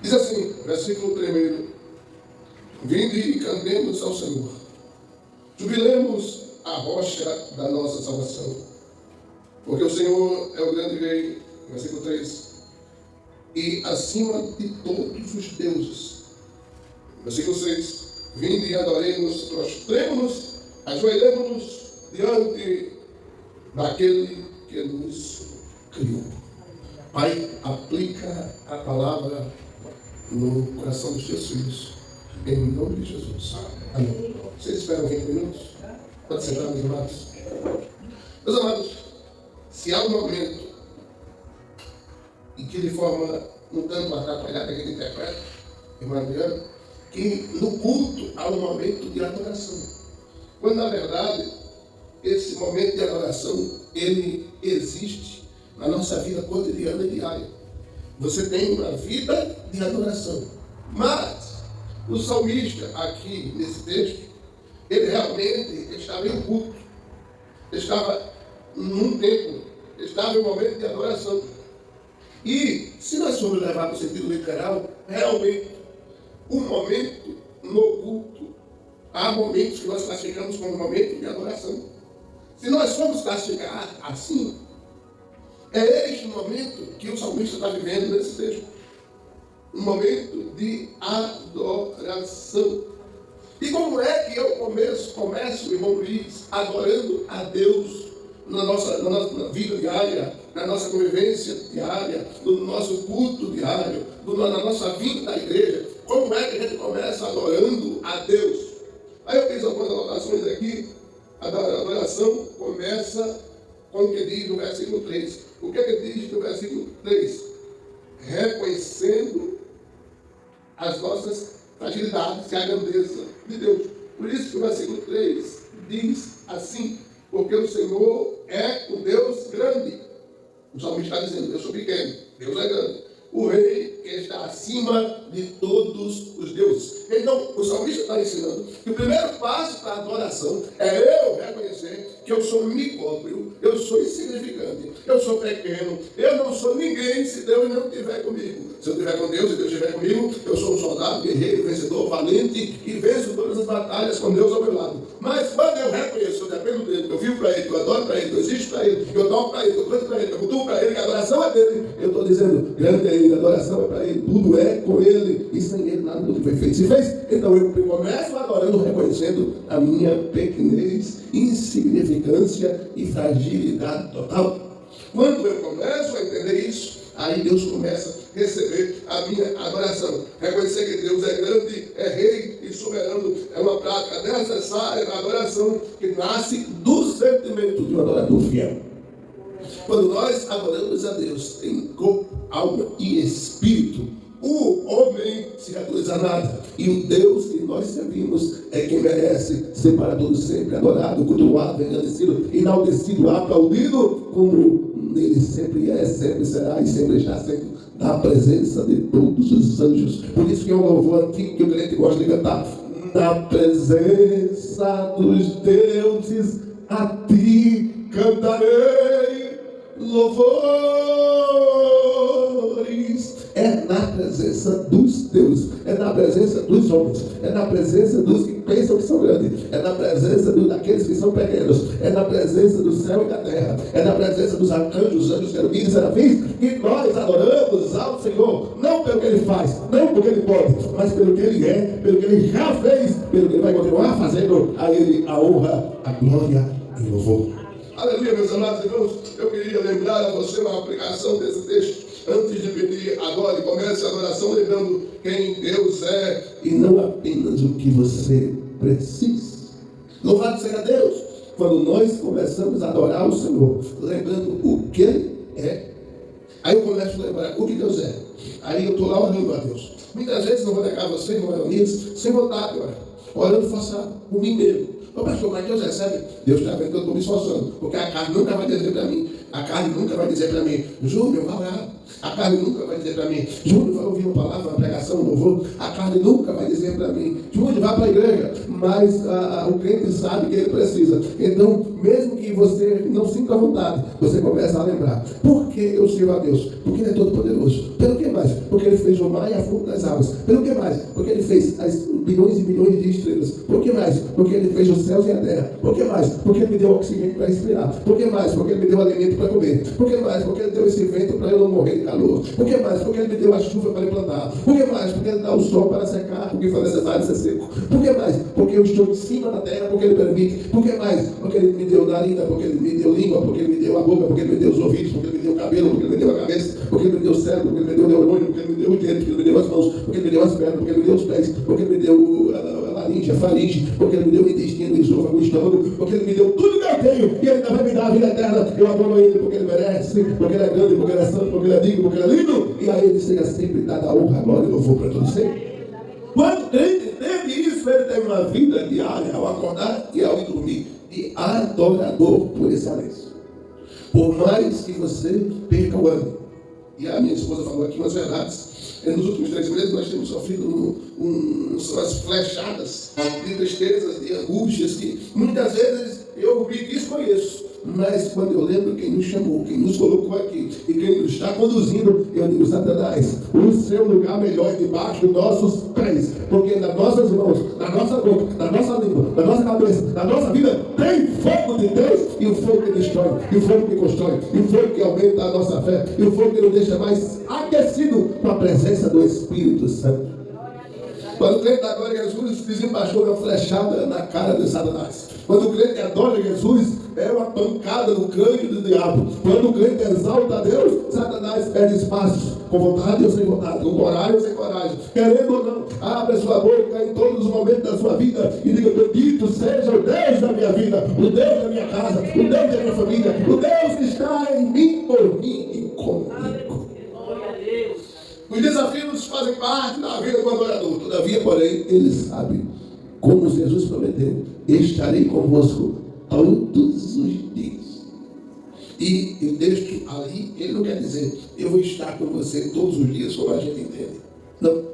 Diz assim, versículo 1: Vinde e cantemos ao Senhor, jubilemos a rocha da nossa salvação, porque o Senhor é o grande Rei. Versículo 3: E acima de todos os deuses. Versículo 6: Vinde e adoremos, prostremos-nos, ajoelhemos-nos diante daquele que nos criou. Pai, aplica a palavra no coração dos teus filhos, em nome de Jesus. Amém. Vocês esperam 20 minutos? Pode sentar, meus amados. Meus amados, se há um momento em que de forma um tanto atrapalhada que ele interpreta, irmão Adriano, que no culto há um momento de adoração. Quando na verdade esse momento de adoração, ele existe na nossa vida cotidiana e diária. Você tem uma vida de adoração. Mas o salmista, aqui nesse texto, ele realmente estava em culto. Estava num templo. Estava em um momento de adoração. E, se nós formos levar para o sentido literal, realmente, um momento no culto há momentos que nós classificamos como momento de adoração. Se nós formos classificar assim, é este momento que o salmista está vivendo nesse texto. Um momento de adoração. E como é que eu começo, irmão Luiz, adorando a Deus na nossa vida diária, na nossa convivência diária, no nosso culto diário, na nossa vinda à igreja? Como é que a gente começa adorando a Deus? Aí eu fiz algumas anotações aqui. A adoração começa com o que diz no versículo 3. O que é que diz no versículo 3? Reconhecendo as nossas fragilidades e a grandeza de Deus. Por isso que o versículo 3 diz assim: porque o Senhor é o Deus grande. O salmista está dizendo: eu sou pequeno, Deus é grande. O rei que está acima de todos os deuses. Então, o salmista está ensinando que o primeiro passo para a adoração é eu reconhecer que eu sou micóbio, eu sou insignificante, eu sou pequeno, eu não sou ninguém se Deus não estiver comigo. Se eu estiver com Deus e Deus estiver comigo, eu sou um soldado, guerreiro, vencedor, valente e venço todas as batalhas com Deus ao meu lado. Mas quando eu reconheço, eu dependo dele, eu vivo para ele, eu adoro para ele, eu existo para ele, eu toco para ele, eu canto para ele, eu cultuo para ele, que a adoração é dele, eu estou dizendo: grande é ele, a adoração é para ele, tudo é com ele, e sem ele nada do que foi feito se fez. Então eu começo adorando, reconhecendo a minha pequenez, insignificância e fragilidade total. Quando eu começo a entender isso, aí Deus começa a receber a minha adoração. Reconhecer que Deus é grande, é rei e soberano, é uma prática necessária da adoração que nasce do sentimento de um adorador fiel. Quando nós adoramos a Deus em corpo, alma e espírito, o homem se reduz a nada. E o Deus que nós servimos é quem merece ser para todos sempre adorado, cultuado, engrandecido, enaltecido, aplaudido, como ele sempre é, sempre será e sempre está sendo, na presença de todos os anjos. Por isso que é um louvor antigo que o crente gosta de cantar: na presença dos deuses a ti cantarei louvores. É na presença dos deuses, é na presença dos homens, é na presença dos que pensam que são grandes, é na presença daqueles que são pequenos, é na presença do céu e da terra, é na presença dos anjos, querubins e serafins, que nós adoramos ao Senhor, não pelo que Ele faz, não porque Ele pode, mas pelo que Ele é, pelo que Ele já fez, pelo que Ele vai continuar fazendo. A Ele a honra, a glória e o louvor. Aleluia, meus amados irmãos. Eu queria lembrar a você uma aplicação desse texto. Antes de pedir, adore, comece a adoração lembrando quem Deus é e não apenas o que você precisa. Louvado seja Deus quando nós começamos a adorar o Senhor, lembrando o que Ele é. Aí eu começo a lembrar o que Deus é. Aí eu estou lá orando a Deus. Muitas vezes não vou negar você, irmão Leonidas, sem vontade, orando forçado, por mim mesmo. Ô pastor, mas Deus recebe? Deus está vendo que eu estou me esforçando, porque a carne nunca vai dizer para mim, Júnior, vai orar. A carne nunca vai dizer para mim, Júnior, vai ouvir uma palavra, uma pregação, um louvor. A carne nunca vai dizer para mim, Júnior, vai para a igreja. Mas o crente sabe que ele precisa. Então, mesmo que você não sinta vontade, você começa a lembrar: por que eu sirvo a Deus? Porque Ele é todo poderoso. Pelo que mais? Porque Ele fez o mar e a fundo das águas. Pelo que mais? Porque Ele fez as bilhões e bilhões de estrelas. Por que mais? Porque Ele fez os céus e a terra. Por que mais? Porque Ele me deu oxigênio para respirar. Por que mais? Porque Ele me deu alimento para comer. Por que mais? Porque Ele deu esse vento para eu não morrer de calor. Por que mais? Porque Ele me deu a chuva para eu plantar. Por que mais? Porque Ele dá o sol para secar o que for necessário ser seco. Por que mais? Porque eu estou em cima da terra, porque Ele permite. Por que mais? Porque Ele me deu narina, porque Ele me deu língua, porque Ele me deu a boca, porque Ele me deu os ouvidos, porque Ele me deu o cabelo, porque Ele me deu a cabeça, porque Ele me deu o cérebro, porque Ele me deu o neurônio, porque Ele me deu os dedos, porque Ele me deu as mãos, porque Ele me deu as pernas, porque Ele me deu os pés, porque Ele me deu a laringe, a faringe, porque Ele me deu o intestino, o esôfago, o estômago, porque Ele me deu tudo que eu tenho, e Ele ainda vai me dar a vida eterna. Eu adoro Ele porque Ele merece, porque Ele é grande, porque Ele é santo, porque Ele é digno, porque Ele é lindo, e a Ele seja sempre dada a honra, a glória e o louvor para todos sempre. Quando ele entende isso, ele tem uma vida diária, ao acordar e ao dormir, de adorador por excelência. Por mais que você perca o ano, e a minha esposa falou aqui umas verdades, nos últimos 3 meses nós temos sofrido umas flechadas de tristezas, de angústias, que muitas vezes eu me desconheço. Mas quando eu lembro quem nos chamou, quem nos colocou aqui e quem nos está conduzindo, eu digo: Satanás, o seu lugar melhor é debaixo dos nossos pés, porque nas nossas mãos, na nossa boca, na nossa língua, cabeça. Na nossa vida tem fogo de Deus, e o fogo que destrói, e o fogo que constrói, e o fogo que aumenta a nossa fé, e o fogo que nos deixa mais aquecido com a presença do Espírito Santo. Quando o crente adora Jesus, dizia o pastor, é uma flechada na cara de Satanás. Quando o crente adora Jesus, é uma pancada no crânio do diabo. Quando o crente exalta a Deus, Satanás perde espaço, com vontade ou sem vontade, com coragem ou sem coragem, querendo ou não. Abre a sua boca em todos os momentos da sua vida e diga: bendito seja o Deus da minha vida, o Deus da minha casa, o Deus da minha família, o Deus que está em mim, por mim e comigo. Os desafios fazem parte da vida do adorador. Todavia, porém, ele sabe, como Jesus prometeu: estarei convosco todos os dias. E o texto ali, ele não quer dizer eu vou estar com você todos os dias, como a gente entende. Não.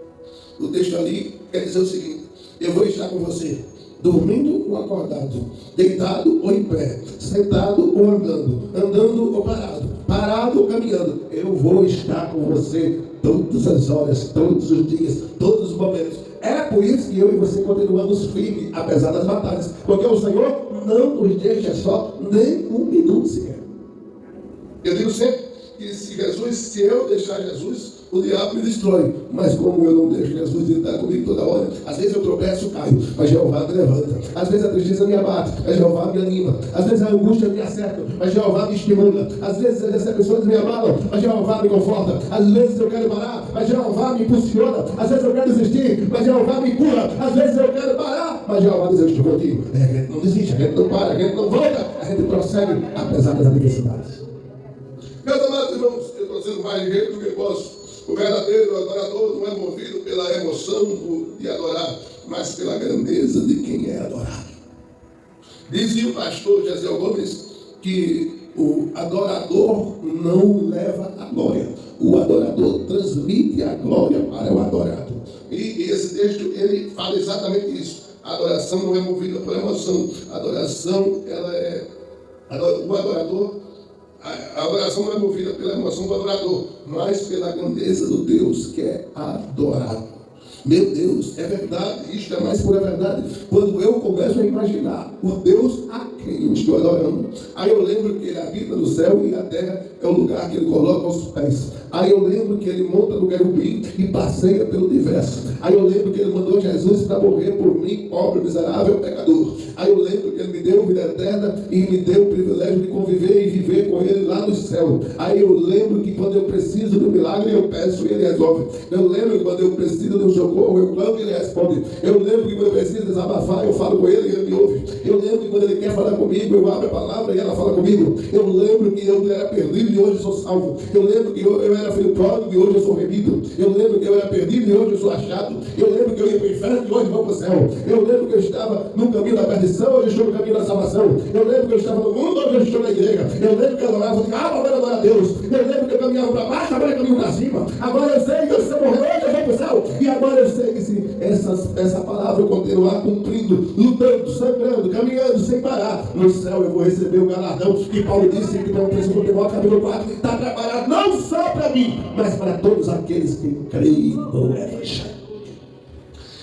O texto ali quer dizer o seguinte: eu vou estar com você dormindo ou acordado, deitado ou em pé, sentado ou andando, andando ou parado, parado ou caminhando. Eu vou estar com você todas as horas, todos os dias, todos os momentos. É por isso que eu e você continuamos firmes, apesar das batalhas, porque o Senhor não nos deixa só nem um minuto sequer. Eu digo sempre que se eu deixar Jesus, o diabo me destrói. Mas como eu não deixo Jesus, ele está comigo toda hora. Às vezes eu tropeço, caio, mas Jeová me levanta. Às vezes a tristeza me abate, mas Jeová me anima. Às vezes a angústia me acerta, mas Jeová me estimula. Às vezes as decepções me abalam, mas Jeová me conforta. Às vezes eu quero parar, mas Jeová me impulsiona. Às vezes eu quero desistir, mas Jeová me cura. Às vezes eu quero parar, mas Jeová diz: eu estou contigo. A gente não desiste, a gente não para, a gente não volta, a gente prossegue apesar das adversidades. Meus amados irmãos, eu estou sendo mais ligeiro do que posso. O verdadeiro adorador não é movido pela emoção de adorar, mas pela grandeza de quem é adorado. Dizia o pastor Gesiel Gomes que o adorador não leva a glória, o adorador transmite a glória para o adorado. E esse texto, ele fala exatamente isso. A adoração não é movida por emoção, a adoração, ela é... O adorador... A adoração não é movida pela emoção do adorador, mas pela grandeza do Deus que é adorado. Meu Deus, é verdade, isto é mais pura verdade. Quando eu começo a imaginar o Deus a quem eu estou adorando, aí eu lembro que ele habita no céu e a terra é o lugar que ele coloca aos pés. Aí eu lembro que ele monta no querubim e passeia pelo universo. Aí eu lembro que ele mandou Jesus para morrer por mim, pobre, miserável, pecador. Aí eu lembro que ele me deu vida eterna e me deu o privilégio de conviver e viver com ele lá no céu. Aí eu lembro que quando eu preciso de um milagre, eu peço e ele resolve. Eu lembro que quando eu preciso de um socorro, eu clamo e ele responde. Eu lembro que quando eu preciso desabafar, eu falo com ele e ele me ouve. Eu lembro que quando ele quer falar comigo, eu abro a palavra e ela fala comigo. Eu lembro que eu era perdido e hoje sou salvo. Eu lembro que eu era filho pródigo e hoje eu sou remido. Eu lembro que eu era perdido e hoje eu sou achado. Eu lembro que eu ia para o inferno e hoje vou para o céu. Eu lembro que eu estava no caminho da perdição, hoje estou no caminho da salvação. Eu lembro que eu estava no mundo, hoje eu estou na igreja. Eu lembro que eu adorava, agora adorar a Deus. Eu lembro que eu caminhava para baixo, agora eu caminho para cima. Agora eu sei que se eu morrer hoje eu vou para o céu. E agora eu sei que se essa palavra eu continuar cumprindo, lutando, sangrando, caminhando sem parar, no céu eu vou receber o galardão que Paulo disse que tem um texto no Timóteo, capítulo 4, está preparado não só para mim, mas para todos aqueles que creem no Evangelho.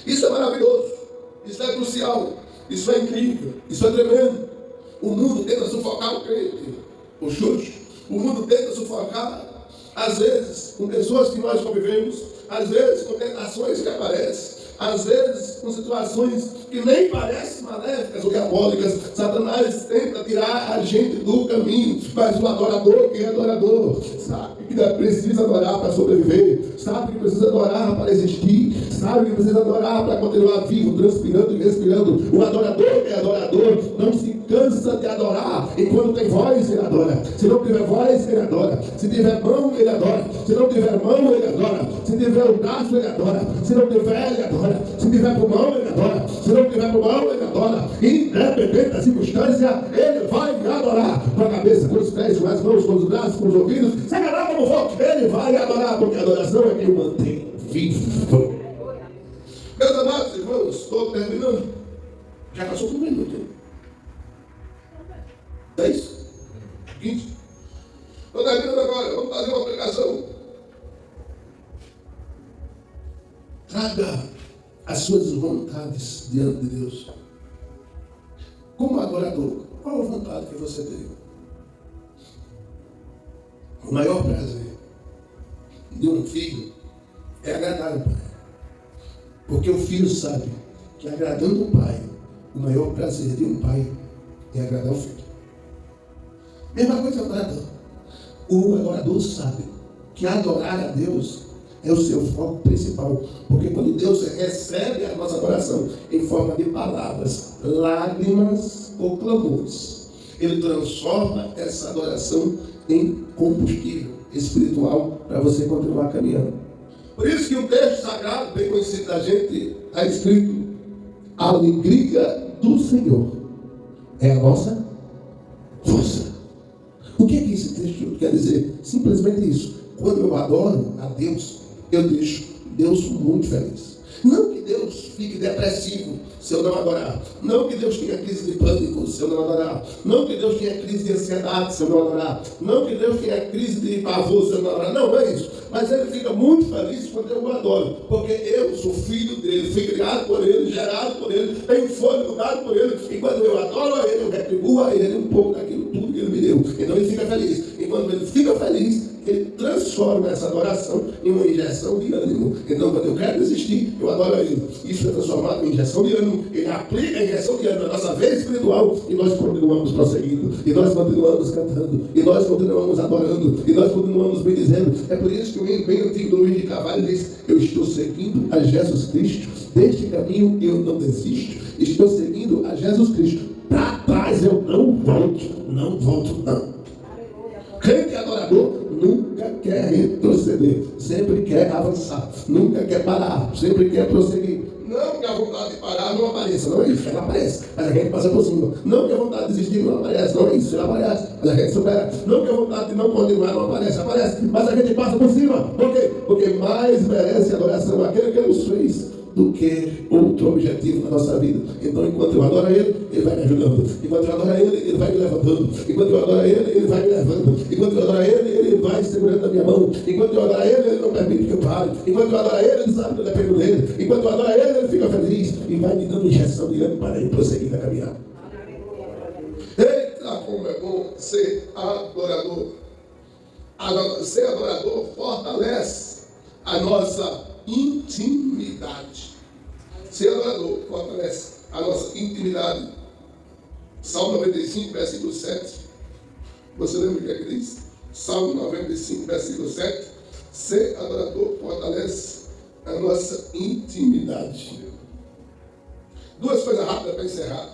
Isso é maravilhoso, isso é crucial, isso é incrível, isso é tremendo. O mundo tenta sufocar o crente, o chute. O mundo tenta sufocar, às vezes, com pessoas que nós convivemos, às vezes com tentações que aparecem, às vezes com situações que nem parecem maléficas ou diabólicas. Satanás tenta tirar a gente do caminho, mas o adorador, que é adorador, sabe que precisa adorar para sobreviver, sabe que precisa adorar para existir, sabe que precisa adorar para continuar vivo, transpirando e respirando. O adorador, que é adorador, não se cansa de adorar, e quando tem voz, ele adora. Se não tiver voz, ele adora. Se tiver mão, ele adora. Se não tiver mão, ele adora. Se tiver um braço, ele adora. Se não tiver, ele adora. Se tiver pulmão, ele adora. Se não tiver pulmão, ele adora. Independente da circunstância, ele vai adorar. Com a cabeça, com os pés, com as mãos, com os braços, com os ouvidos, se adorar como for, ele vai adorar, porque a adoração é quem o mantém vivo. Meus amados irmãos, estou terminando. Já passou um minuto. 10? 15? Estou terminando agora. Vamos fazer uma pregação. Traga as suas vontades diante de Deus. como adorador, qual a vontade que você tem? O maior prazer de um filho é agradar o pai. Porque o filho sabe que agradando o pai, o maior prazer de um pai é agradar o filho. Mesma coisa o adorador. O adorador sabe que adorar a Deus é o seu foco principal. Porque quando Deus recebe a nossa adoração em forma de palavras, lágrimas ou clamores, Ele transforma essa adoração em combustível espiritual para você continuar caminhando. Por isso que o texto sagrado, bem conhecido da gente, está escrito: a alegria do Senhor é a nossa força. O que é que esse texto quer dizer? Simplesmente isso. Quando eu adoro a Deus, eu deixo Deus muito feliz. Não que Deus fique depressivo se eu não adorar. Não que Deus tenha crise de pânico se eu não adorar. Não que Deus tenha crise de ansiedade se eu não adorar. Não que Deus tenha crise de pavor se eu não adorar. Não é isso. Mas Ele fica muito feliz quando eu o adoro. Porque eu sou filho dEle, fui criado por Ele, gerado por Ele, tenho fôlego dado por Ele. E quando eu adoro a Ele, eu retribuo a Ele um pouco daquilo tudo que Ele me deu. Então Ele fica feliz. E quando Ele fica feliz, Ele transforma essa adoração em uma injeção de ânimo. Então, quando eu quero desistir, eu adoro a Ele. Isso é transformado em injeção de ânimo. Ele aplica a injeção de ânimo na nossa vida espiritual e nós continuamos prosseguindo. E nós continuamos cantando. E nós continuamos adorando. E nós continuamos bendizendo. É por isso que o hino bem antigo do Luís de Carvalho diz: eu estou seguindo a Jesus Cristo. Deste caminho eu não desisto. Estou seguindo a Jesus Cristo. Para trás eu não volto. Não volto, não. Crente adorador nunca quer retroceder, sempre quer avançar, nunca quer parar, sempre quer prosseguir. Não que a vontade de parar não apareça, não é isso, ela aparece, mas a gente passa por cima. Não que a vontade de desistir não aparece, não é isso, ela aparece, mas a gente supera. Não que a vontade de não continuar não aparece, mas a gente passa por cima. Por quê? Porque mais merece adoração aquele que nos fez do que outro objetivo na nossa vida. Então, enquanto eu adoro a Ele, Ele vai me ajudando. Enquanto eu adoro a Ele, Ele vai me levantando. Enquanto eu adoro a Ele, Ele vai me levando. Enquanto eu adoro a Ele, Ele vai segurando a minha mão. Enquanto eu adoro a Ele, Ele não permite que eu pare. Enquanto eu adoro a Ele, Ele sabe que eu dependo dEle. Enquanto eu adoro a Ele, Ele fica feliz e vai me dando injeção de ânimo para ir prosseguir na caminhada. Eita, como é bom ser adorador. Ser adorador fortalece a nossa intimidade. Ser adorador fortalece a nossa intimidade. Salmo 95, versículo 7. Você lembra o que é que diz? Salmo 95, versículo 7. Ser adorador fortalece a nossa intimidade. Duas coisas rápidas para encerrar.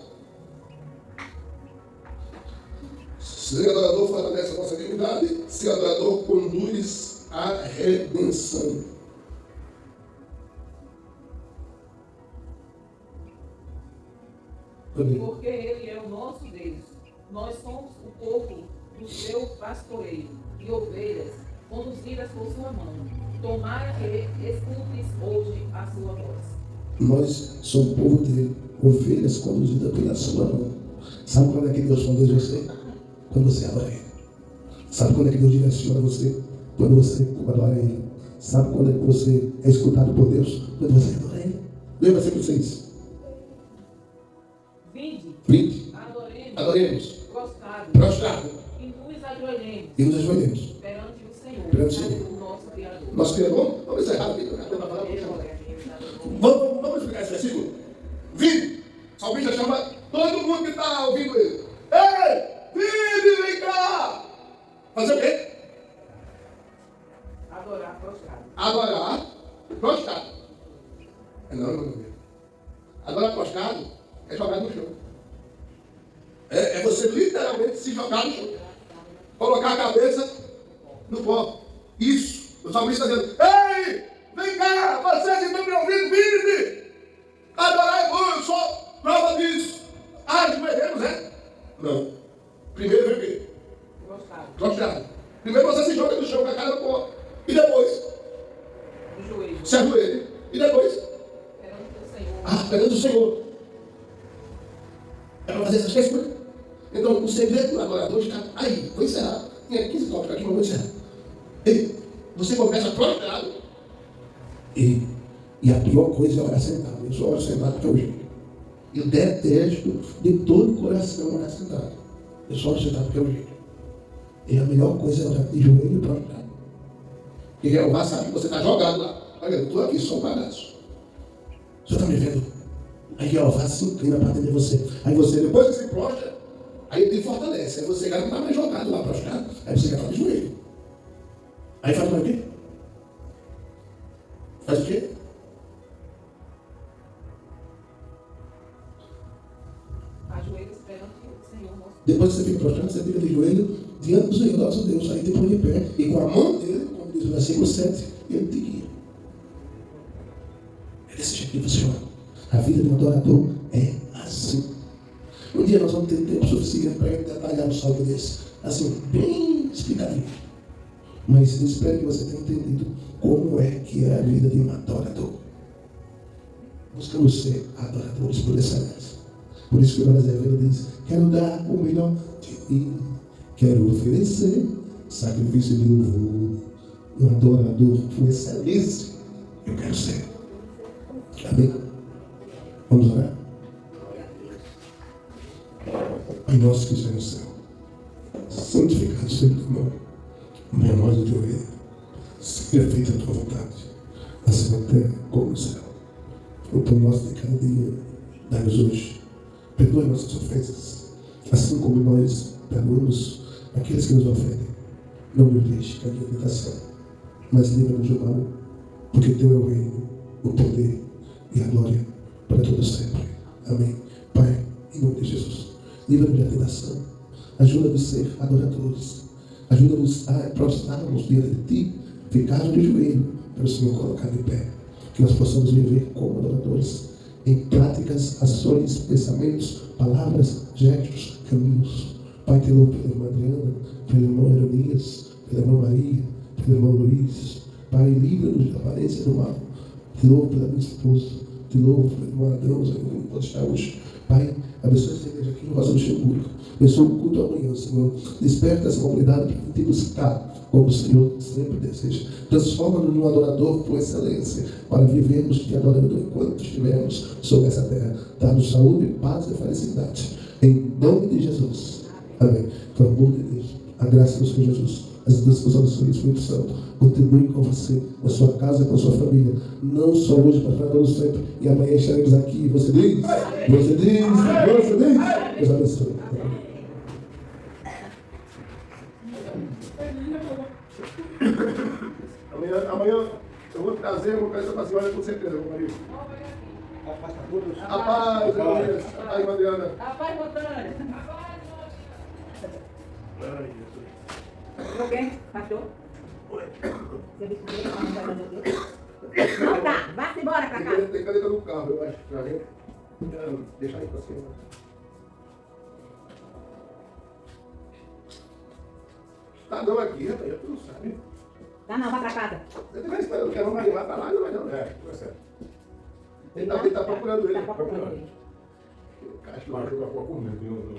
Ser adorador fortalece a nossa intimidade. Ser adorador conduz à redenção. Porque Ele é o nosso Deus. Nós somos o povo do seu pastoreio e ovelhas conduzidas por sua mão. Tomara que escutes hoje a sua voz. Nós somos o povo dele, ovelhas conduzidas pela sua mão. Sabe quando é que Deus conduz você? Quando você adora Ele. Sabe quando é que Deus direciona você? Quando você adora Ele. Sabe quando é que você é escutado por Deus? Quando você adora Ele. Lembra sempre vocês. Vinde. Adoremos. Prostrado. E nos ajoelhemos. Perante o Senhor. Perante o Senhor. O nosso Criador. Nosso Criador. Vamos encerrar aqui. Vamos explicar esse versículo? Vinde. O salmista chama todo mundo que está ouvindo ele. Ei! Vinde, vem cá! Fazer o quê? Adorar prostrado. Adorar prostrado. Não. Adorar prostrado é jogar no chão. É você literalmente se jogar no chão. Colocar a cabeça no pó. Isso. O salmista está dizendo: ei, vem cá, vocês estão me ouvindo, vinde. Adorar é bom, eu sou prova disso. Ajoelhemos, é? Não. Primeiro vem o quê? Prostrado. Primeiro você se joga no chão com a cara no pó. E depois? Se ajoelha. E depois? Perante o Senhor. É para fazer essas três coisas. Então, o segredo do adorador está aí. Vou encerrar. Tem 15 tópicos aqui, mas vou encerrar. Você começa prostrado. E a pior coisa é orar sentado. Eu só oro sentado porque é o jeito. Eu detesto de todo o coração orar sentado. Eu só oro sentado porque é o jeito. E a melhor coisa é orar de joelho e prostrado. Porque Jeová sabe que você está jogado lá. Olha, eu estou aqui só um bagaço. O senhor está me vendo? Aí Jeová se inclina para atender você. Aí você, depois que você prostra, aí ele te fortalece. Aí você já não está mais jogado lá prostrado. Aí você já está de joelho. Aí faz mais o quê? Faz o quê? Ajoelho esperando que o Senhor mostre. Depois que você fica prostrado, você fica de joelho diante do Senhor nosso Deus. Aí te põe de pé. E com a mão dele, como diz o versículo 7, ele te guia. É desse jeito que você ora. A vida de um adorador é assim. Um dia nós vamos ter tempo suficiente para detalhar um salmo desse. Assim, bem explicadinho. Mas eu espero que você tenha entendido como é que é a vida de um adorador. Buscamos ser adoradores por excelência. Por isso que o Azevedo diz: quero dar o melhor de mim, quero oferecer sacrifício de louvor. Um adorador por excelência eu quero ser. Amém? Vamos orar. Pai nosso que está no céu, santificado seja o teu nome. Venha a nós o teu reino. Seja feita a tua vontade, assim na terra como no céu. O pão nosso de cada dia, dá-nos hoje. Perdoa nossas ofensas, assim como nós perdoamos aqueles que nos ofendem. Não nos deixe cair em tentação, mas livra-nos do mal, porque teu é o reino, o poder e a glória para todos sempre. Amém. Pai, em nome de Jesus, livra-nos da tentação. Ajuda-nos a ser adoradores. Ajuda-nos a prostrar-nos diante de Ti, ficarmos de joelho para o Senhor colocar de pé. Que nós possamos viver como adoradores, em práticas, ações, pensamentos, palavras, gestos, caminhos. Pai, te louvo pela irmã Adriana, pelo irmão Eronias, pela irmã Maria, pelo irmão Luiz. Pai, livra-nos da aparência do mal. Te louvo pela minha esposa, te louvo pelo irmão Adão, onde pode estar hoje. Pai, abençoe essa igreja aqui no Rosa Luxemburgo. Abençoe o culto amanhã, Senhor. Desperta essa comunidade para te buscar, como o Senhor sempre deseja. Transforma-nos num adorador por excelência, para vivermos te adorando enquanto estivermos sobre essa terra. Dá-nos saúde, paz e felicidade. Em nome de Jesus. Amém. Pelo amor de Deus, a graça do Senhor Jesus, as bênçãos do Espírito Santo continue com você, com a sua casa, com a sua família, não só hoje, mas para todos sempre. E amanhã estaremos aqui. Você diz? Você diz? Você diz? Deus abençoe. Amanhã eu vou trazer uma coisa para a senhora com certeza, Maria. A paz, Mariana. A paz, Botânia. Alguém? Pastor? Você disse que não vai fazer o quê? Não tá, vá-se embora pra casa. Tem caneta no carro, eu acho. Pra gente. Deixa aí pra cima. Tá não aqui, rapaz, tu não sabe. Tá não, vá pra casa. Você vai esperando que ela vai levar pra lá, não vai não. É, tá certo. Ele tá procurando ele. Tá procurando ele. Mas eu vou com medo,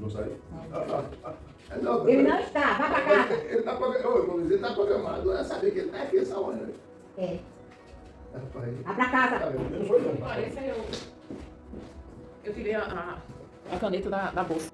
não sair. Ele não está, vá pra casa. Ele tá programado, é saber que ele tá aqui essa hora. Né? É, Rapaz. vá pra casa. Eu não foi não. Olha, esse aí eu tirei a caneta da bolsa.